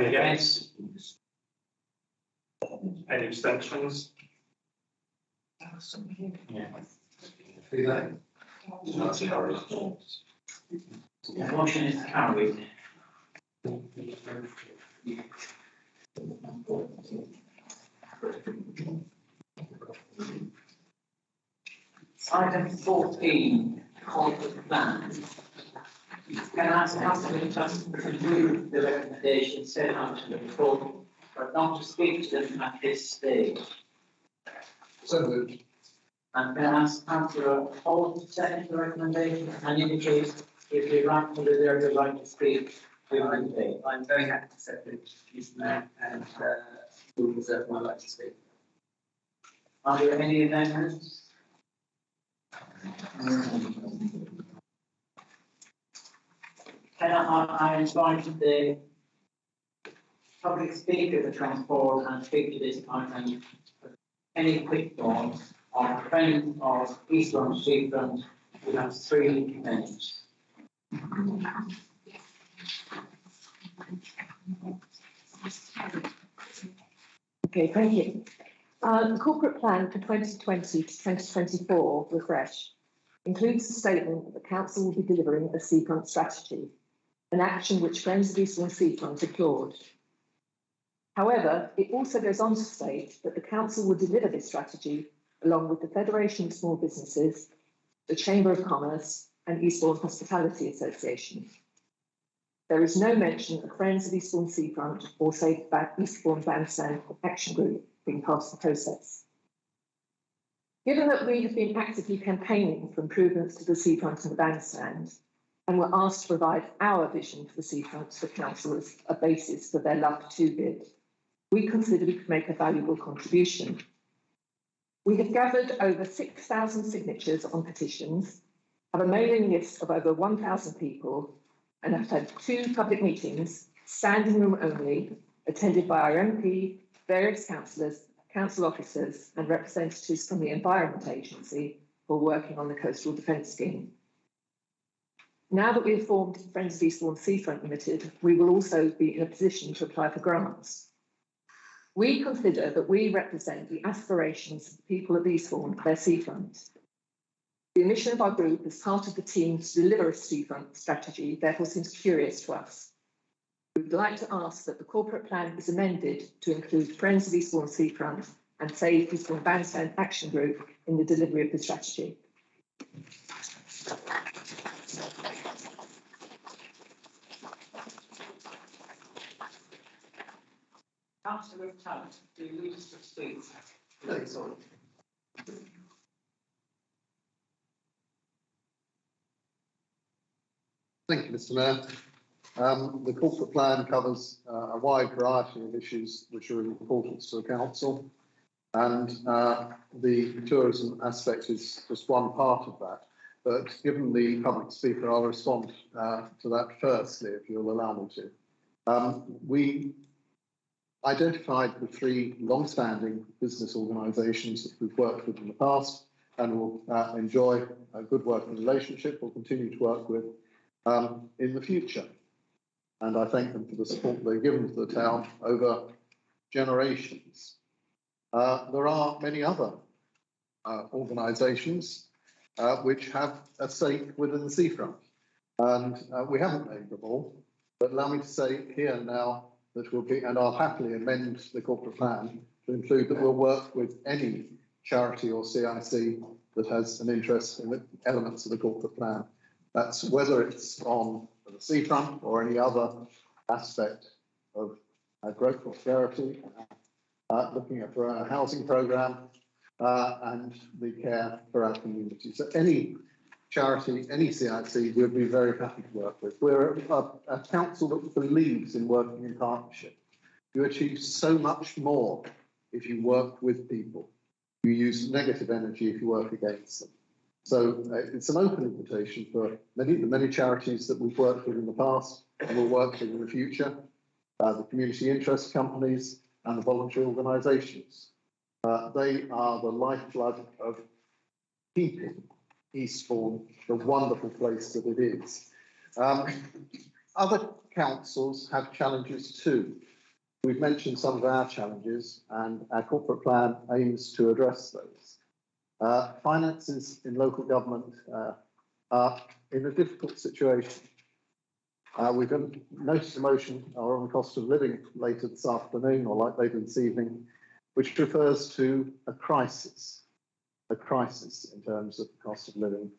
against? Yes. Any abstentions? That's carried. The motion is carried. Item 14, corporate plan. Can I ask Councillor Tuck to review the recommendations set out in the report, but not to speak to them at this stage? So moved. And can I ask Councillor Hall to second the recommendation and indicate if you're right to reserve the right to speak? I'm very happy to second Mr. Mayor, and will reserve my right to speak. Are there any amendments? Can I invite the public speaker to come forward and speak to this item? Any quick thoughts on a friend of Eastbourne Seafront who has 3 minutes? Okay, thank you. The corporate plan for 2020 to 2024 refresh includes a statement that the council will be delivering a seafront strategy, an action which Friends of Eastbourne Seafront applaud. However, it also goes on to state that the council will deliver this strategy along with the Federation of Small Businesses, the Chamber of Commerce and Eastbourne Hospitality Association. There is no mention of Friends of Eastbourne Seafront or Safe Eastbourne Bandstand Action Group being part of the process. Given that we have been actively campaigning for improvements to the seafront and the bandstand, and were asked to provide our vision for the seafront to the council as a basis for their Love to bid, we considered we could make a valuable contribution. We have gathered over 6,000 signatures on petitions, have a mailing list of over 1,000 people, and have had 2 public meetings, standing room only, attended by our MP, various councillors, council officers and representatives from the Environment Agency who are working on the Coastal Defence Scheme. Now that we have formed Friends of Eastbourne Seafront Limited, we will also be in a position to apply for grants. We consider that we represent the aspirations of the people of Eastbourne, their seafront. The mission of our group as part of the team to deliver a seafront strategy therefore seems curious to us. We would like to ask that the corporate plan is amended to include Friends of Eastbourne Seafront and Save Eastbourne Bandstand Action Group in the delivery of the strategy. Councillor Tuck, do you wish to speak? Please, sorry. Thank you, Mr. Mayor. The corporate plan covers a wide variety of issues which are of importance to the council, and the tourism aspect is just one part of that. But given the public speaker, I'll respond to that firstly, if you'll allow me to. We identified the 3 long-standing business organisations that we've worked with in the past and will enjoy a good working relationship, will continue to work with in the future. And I thank them for the support they've given to the town over generations. There are many other organisations which have a stake within the seafront, and we haven't named them all, but allow me to say here now that we'll be, and I'll happily amend the corporate plan to include that we'll work with any charity or CIC that has an interest in the elements of the corporate plan. That's whether it's on the seafront or any other aspect of growth prosperity, looking at our housing programme and the care for our community. So any charity, any CIC, we'd be very happy to work with. We're a council that believes in working in partnership. You achieve so much more if you work with people. You use negative energy if you work against them. So it's an open invitation for the many charities that we've worked with in the past and will work with in the future, the community interest companies and the voluntary organisations. They are the lifeblood of keeping Eastbourne the wonderful place that it is. Other councils have challenges too. We've mentioned some of our challenges and our corporate plan aims to address those. Finances in local government are in a difficult situation. We've noticed a motion on the cost of living later this afternoon or later this evening, which refers to a crisis in terms of the cost of living.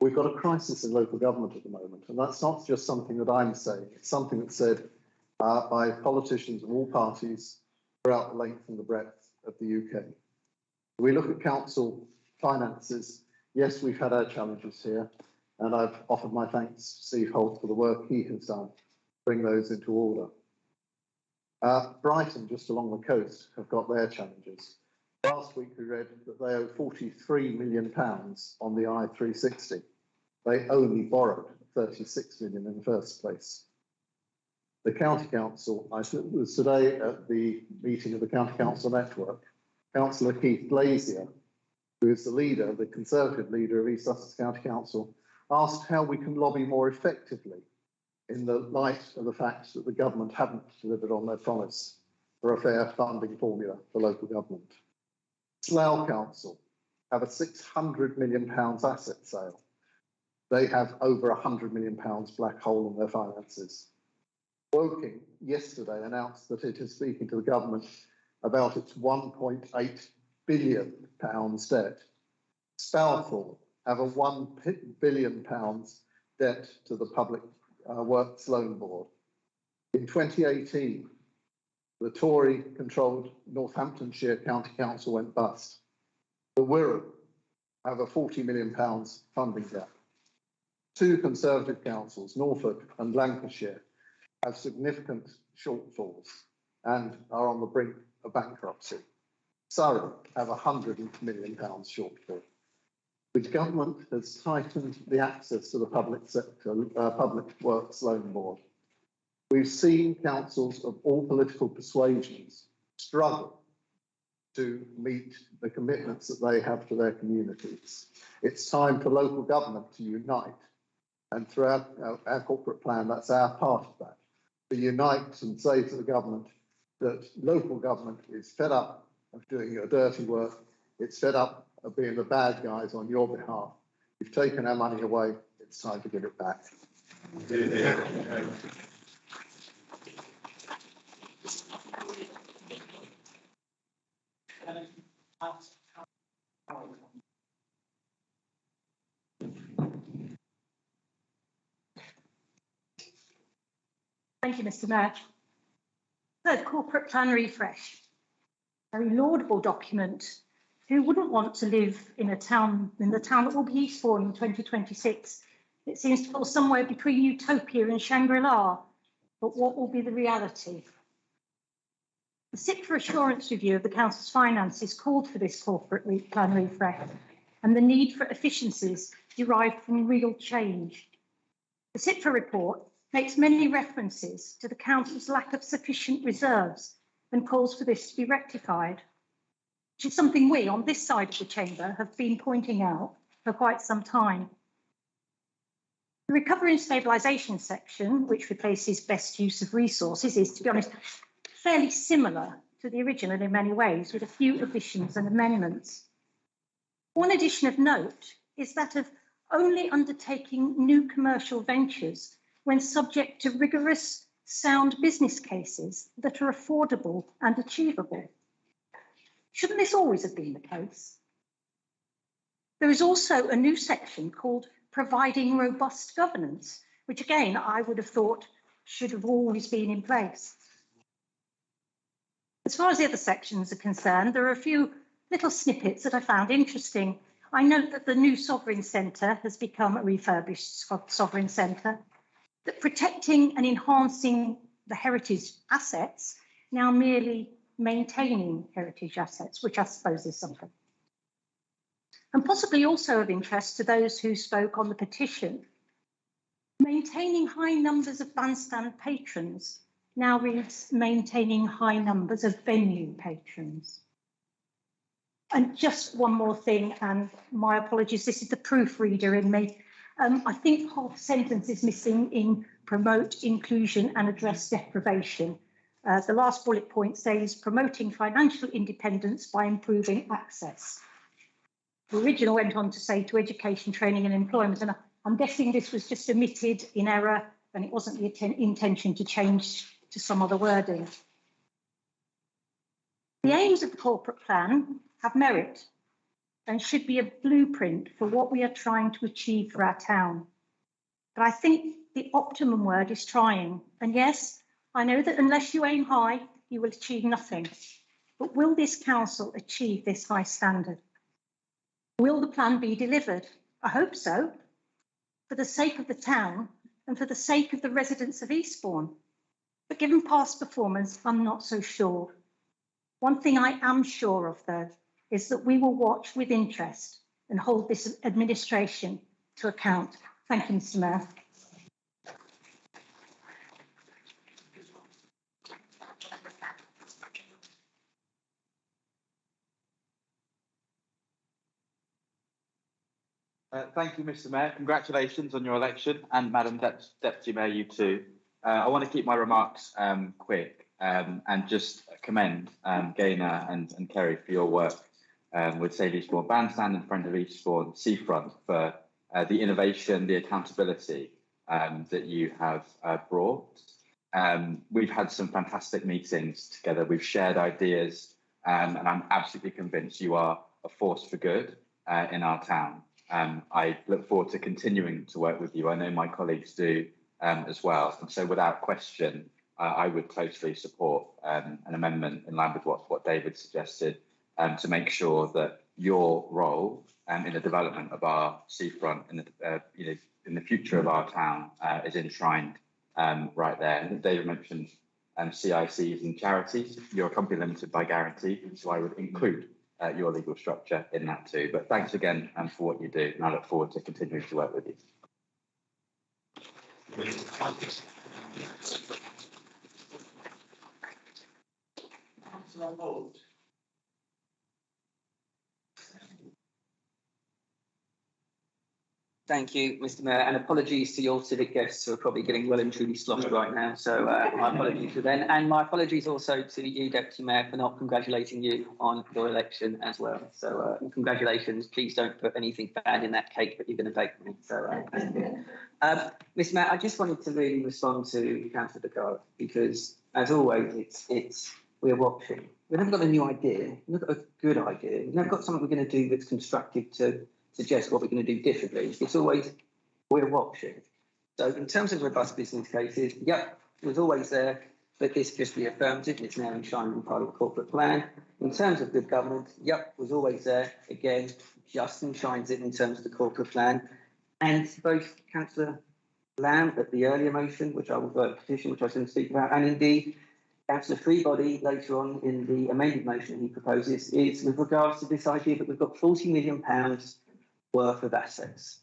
We've got a crisis in local government at the moment, and that's not just something that I'm saying, it's something that's said by politicians of all parties throughout the length and the breadth of the UK. We look at council finances. Yes, we've had our challenges here, and I've offered my thanks to Steve Holt for the work he has done to bring those into order. Brighton, just along the coast, have got their challenges. Last week we read that they owe £43 million on the I-360. They only borrowed 36 million in the first place. The County Council, I was today at the meeting of the County Council Network. Councillor Keith Glazier, who is the leader, the Conservative leader of East Sussex County Council, asked how we can lobby more effectively in the light of the fact that the government haven't delivered on their promise for a fair funding formula for local government. Slough Council have a £600 million asset sale. They have over £100 million black hole in their finances. Woking yesterday announced that it is speaking to the government about its £1.8 billion debt. Spalthall have a £1 billion debt to the Public Works Loan Board. In 2018, the Tory-controlled Northamptonshire County Council went bust. The Wirral have a £40 million funding gap. Two Conservative councils, Norfolk and Lancashire, have significant shortfalls and are on the brink of bankruptcy. Surrey have a £100 million shortfall. The government has tightened the access to the public sector, Public Works Loan Board. We've seen councils of all political persuasions struggle to meet the commitments that they have to their communities. It's time for local government to unite. And throughout our corporate plan, that's our part of that. To unite and say to the government that local government is fed up of doing your dirty work. It's fed up of being the bad guys on your behalf. You've taken our money away. It's time to give it back. Thank you, Mr. Mayor. Third, corporate plan refresh. Very laudable document. Who wouldn't want to live in the town that will be Eastbourne in 2026? It seems to fall somewhere between utopia and Shangri-La. But what will be the reality? The SIP for Assurance review of the Council's finances called for this corporate plan refresh and the need for efficiencies derived from real change. The SIPFA report makes many references to the Council's lack of sufficient reserves and calls for this to be rectified, which is something we on this side of the chamber have been pointing out for quite some time. The Recovery and Stabilization section, which replaces best use of resources, is, to be honest, fairly similar to the original in many ways, with a few additions and amendments. One addition of note is that of only undertaking new commercial ventures when subject to rigorous, sound business cases that are affordable and achievable. Shouldn't this always have been the case? There is also a new section called Providing Robust Governance, which again, I would have thought should have always been in place. As far as the other sections are concerned, there are a few little snippets that I found interesting. I note that the new Sovereign Centre has become a refurbished Sovereign Centre, that protecting and enhancing the heritage assets, now merely maintaining heritage assets, which I suppose is something. And possibly also of interest to those who spoke on the petition, maintaining high numbers of bandstand patrons now reads maintaining high numbers of venue patrons. And just one more thing, and my apologies, this is the proofreader in me. I think half sentence is missing in promote inclusion and address deprivation. The last bullet point says promoting financial independence by improving access. The original went on to say to education, training and employment, and I'm guessing this was just omitted in error and it wasn't the intention to change to some other wording. The aims of the corporate plan have merit and should be a blueprint for what we are trying to achieve for our town. But I think the optimum word is trying. And yes, I know that unless you aim high, you will achieve nothing. But will this council achieve this high standard? Will the plan be delivered? I hope so, for the sake of the town and for the sake of the residents of Eastbourne. But given past performance, I'm not so sure. One thing I am sure of, though, is that we will watch with interest and hold this administration to account. Thank you, Mr. Mayor. Thank you, Mr. Mayor. Congratulations on your election, and Madam Deputy Mayor, you too. I want to keep my remarks quick and just commend Gaynor and Kerry for your work with Save Eastbourne Bandstand and Friend of Eastbourne Seafront for the innovation, the accountability that you have brought. We've had some fantastic meetings together. We've shared ideas, and I'm absolutely convinced you are a force for good in our town. I look forward to continuing to work with you. I know my colleagues do as well. And so without question, I would totally support an amendment in line with what David suggested to make sure that your role in the development of our seafront and in the future of our town is enshrined right there. And David mentioned CICs and charities. You're a company limited by guarantee, so I would include your legal structure in that too. But thanks again for what you do, and I look forward to continuing to work with you. Thank you, Mr. Mayor, and apologies to your civic guests who are probably getting well and truly sloshed right now. So my apologies to them, and my apologies also to you, Deputy Mayor, for not congratulating you on your election as well. So congratulations. Please don't put anything bad in that cake that you're going to bake for me. So, Mr. Mayor, I just wanted to really respond to Councillor Picard because, as always, we're watching. We've never got a new idea. We've never got a good idea. We've never got something we're going to do that's constructive to suggest what we're going to do differently. It's always, we're watching. So in terms of robust business cases, yep, it was always there, but this just reaffirms it. It's now enshrined in part of the corporate plan. In terms of good governance, yep, was always there. Again, just enshrines it in terms of the corporate plan. And both Councillor Lamb at the earlier motion, which I will vote petition, which I was going to speak about, and indeed Councillor Freebody later on in the amended motion he proposes, is with regards to this idea that we've got £40 million worth of assets,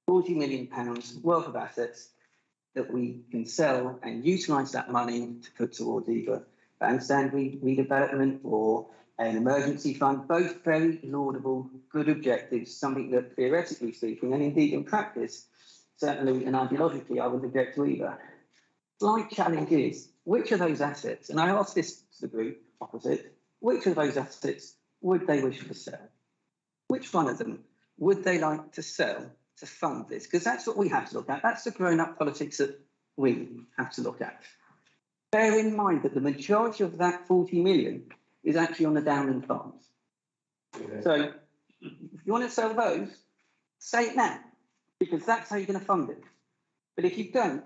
£40 million worth of assets that we can sell and utilise that money to put towards either bandstand redevelopment or an emergency fund, both very laudable, good objectives, something that theoretically speaking, and indeed in practice, certainly and ideologically, I would object to either. Slight challenge is, which of those assets, and I asked this to the group opposite, which of those assets would they wish to sell? Which one of them would they like to sell to fund this? Because that's what we have to look at. That's the grown-up politics that we have to look at. Bear in mind that the majority of that 40 million is actually on the downland farms. So If you want to sell those, say it now, because that's how you're going to fund it. But if you don't,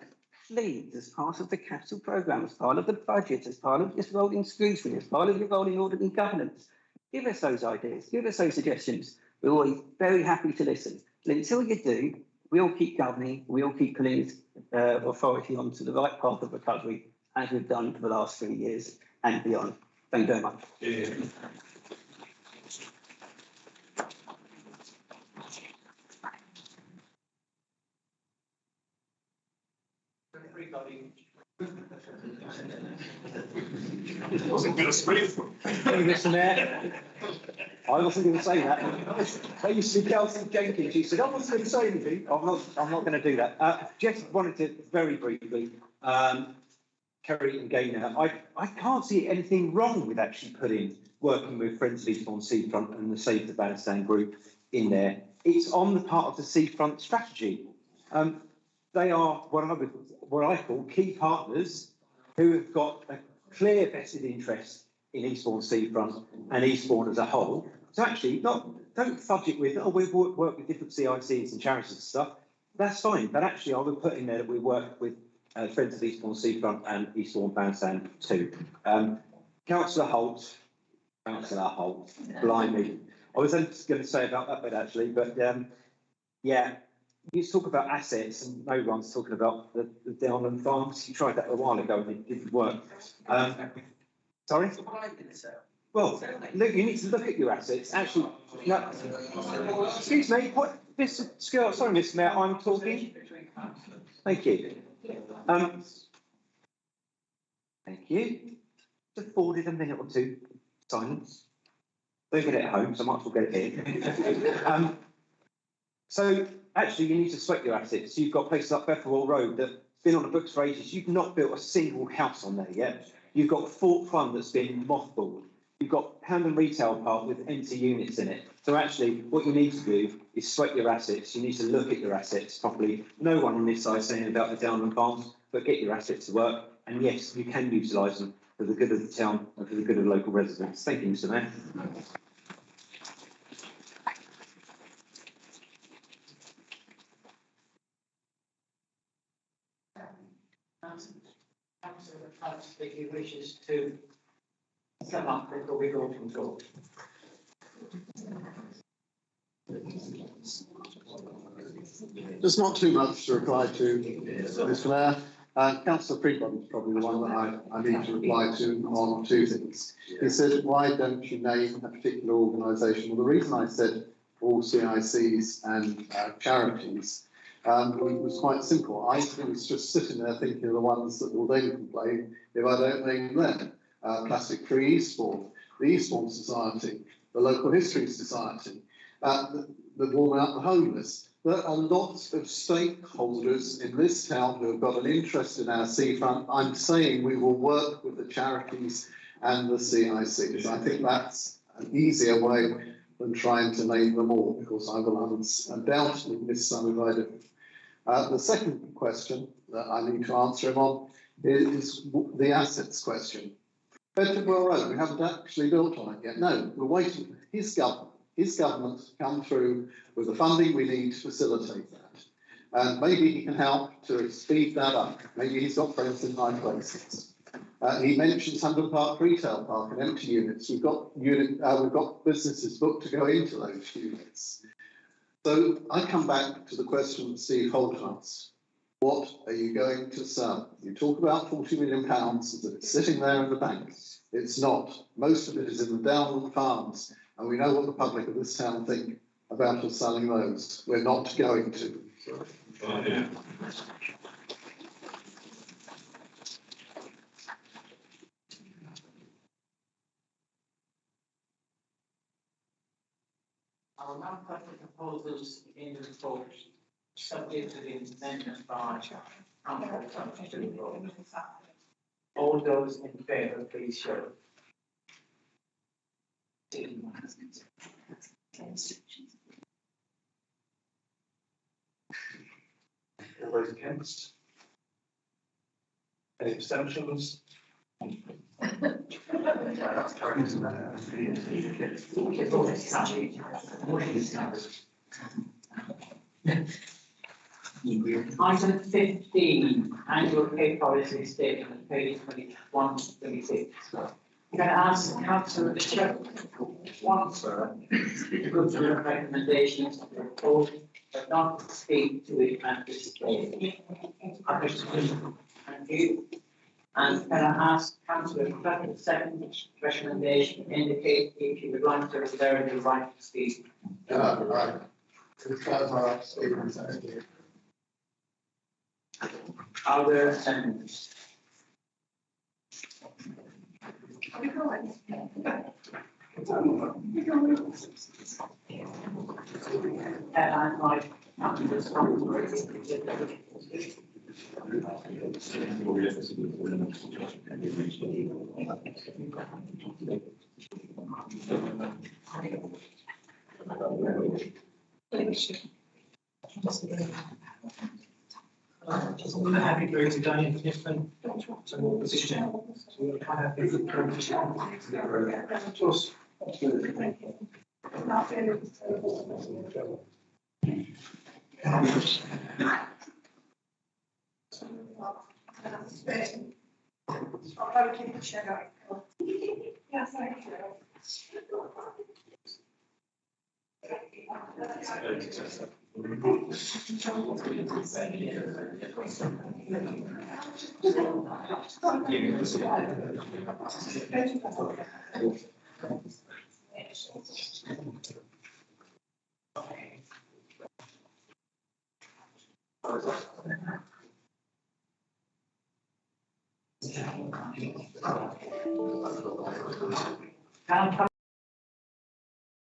please, as part of the capital programme, as part of the budget, as part of this rolling scrutiny, as part of your rolling audit and governance, give us those ideas, give us those suggestions. We're always very happy to listen. And until you do, we'll keep governing, we'll keep putting this authority onto the right path of recovery, as we've done for the last 3 years and beyond. Thank you very much. Wasn't going to speak. Mr. Mayor, I wasn't going to say that. I used to be Kelsey Jenkins. She said, I wasn't going to say anything. I'm not going to do that. Just wanted to very briefly, Kerry and Gaynor, I can't see anything wrong with actually working with Friends of Eastbourne Seafront and the Save the Bandstand group in there. It's on the part of the Seafront strategy. They are what I call key partners who have got a clear vested interest in Eastbourne Seafront and Eastbourne as a whole. So actually, don't fudge it with, oh, we work with different CICs and charities and stuff. That's fine, but actually I would put in there that we work with Friends of Eastbourne Seafront and Eastbourne Bandstand too. Councillor Holt, blimey. I was going to say about that bit actually, but yeah, you talk about assets and no one's talking about the Downland farms. You tried that a while ago and it didn't work. Sorry? Well, look, you need to look at your assets. Actually, no, excuse me, what, Mr. Skirl, sorry, Mr. Mayor, I'm talking. Thank you. Thank you. Just afforded a minute or two silence. Don't get it at home, so I might as well get it here. So actually, you need to sweat your assets. You've got places like Betherwell Road that's been on the books for ages. You've not built a single house on there yet. You've got Fort Fun that's been mothballed. You've got Hamden Retail Park with empty units in it. So actually, what you need to do is sweat your assets. You need to look at your assets properly. No one on this side is saying about the Downland farms, but get your assets to work. And yes, you can utilise them for the good of the town and for the good of local residents. Thank you, Mr. Mayor. Councillor Tutt, if he wishes to sum up before we go to vote. There's not too much to reply to, Mr. Mayor. Councillor Freeman is probably the one that I need to reply to on two things. He said, why don't you name a particular organisation? Well, the reason I said all CICs and charities was quite simple. I was just sitting there thinking of the ones that will then complain if I don't name them. Plastic Free Eastbourne, the Eastbourne Society, the Local History Society, the Warming Up the Homeless. There are lots of stakeholders in this town who have got an interest in our seafront. I'm saying we will work with the charities and the CICs. I think that's an easier way than trying to name them all, because I will undoubtedly miss some if I do. The second question that I need to answer him on is the assets question. Bedford-Well Road, we haven't actually built on it yet. No, we're waiting for his government to come through with the funding we need to facilitate that. And maybe he can help to speed that up. Maybe he's got friends in high places. He mentions Hamden Park Retail Park and empty units. We've got businesses booked to go into those units. So I come back to the question that Steve Holt asked. What are you going to sell? You talk about £40 million as if it's sitting there in the bank. It's not. Most of it is in the Downland farms, and we know what the public of this town think about us selling those. We're not going to. I will now put the proposals in the report, subject to the amendment by all those in favour, please show. All those against? Any abstentions? Item 15, annual pay policy statement, page 21 to 26. I'm going to ask Councillor Wandsworth to go through the recommendations of the report, but not to speak to it at this stage. Thank you. And can I ask Councillor Clerk the second recommendation indicate if you would like to reserve the right to speak? Right. Statement, thank you. Are there amendments? And my I'm happy to go today in different position. So we'll have a different position. Of course. Councillor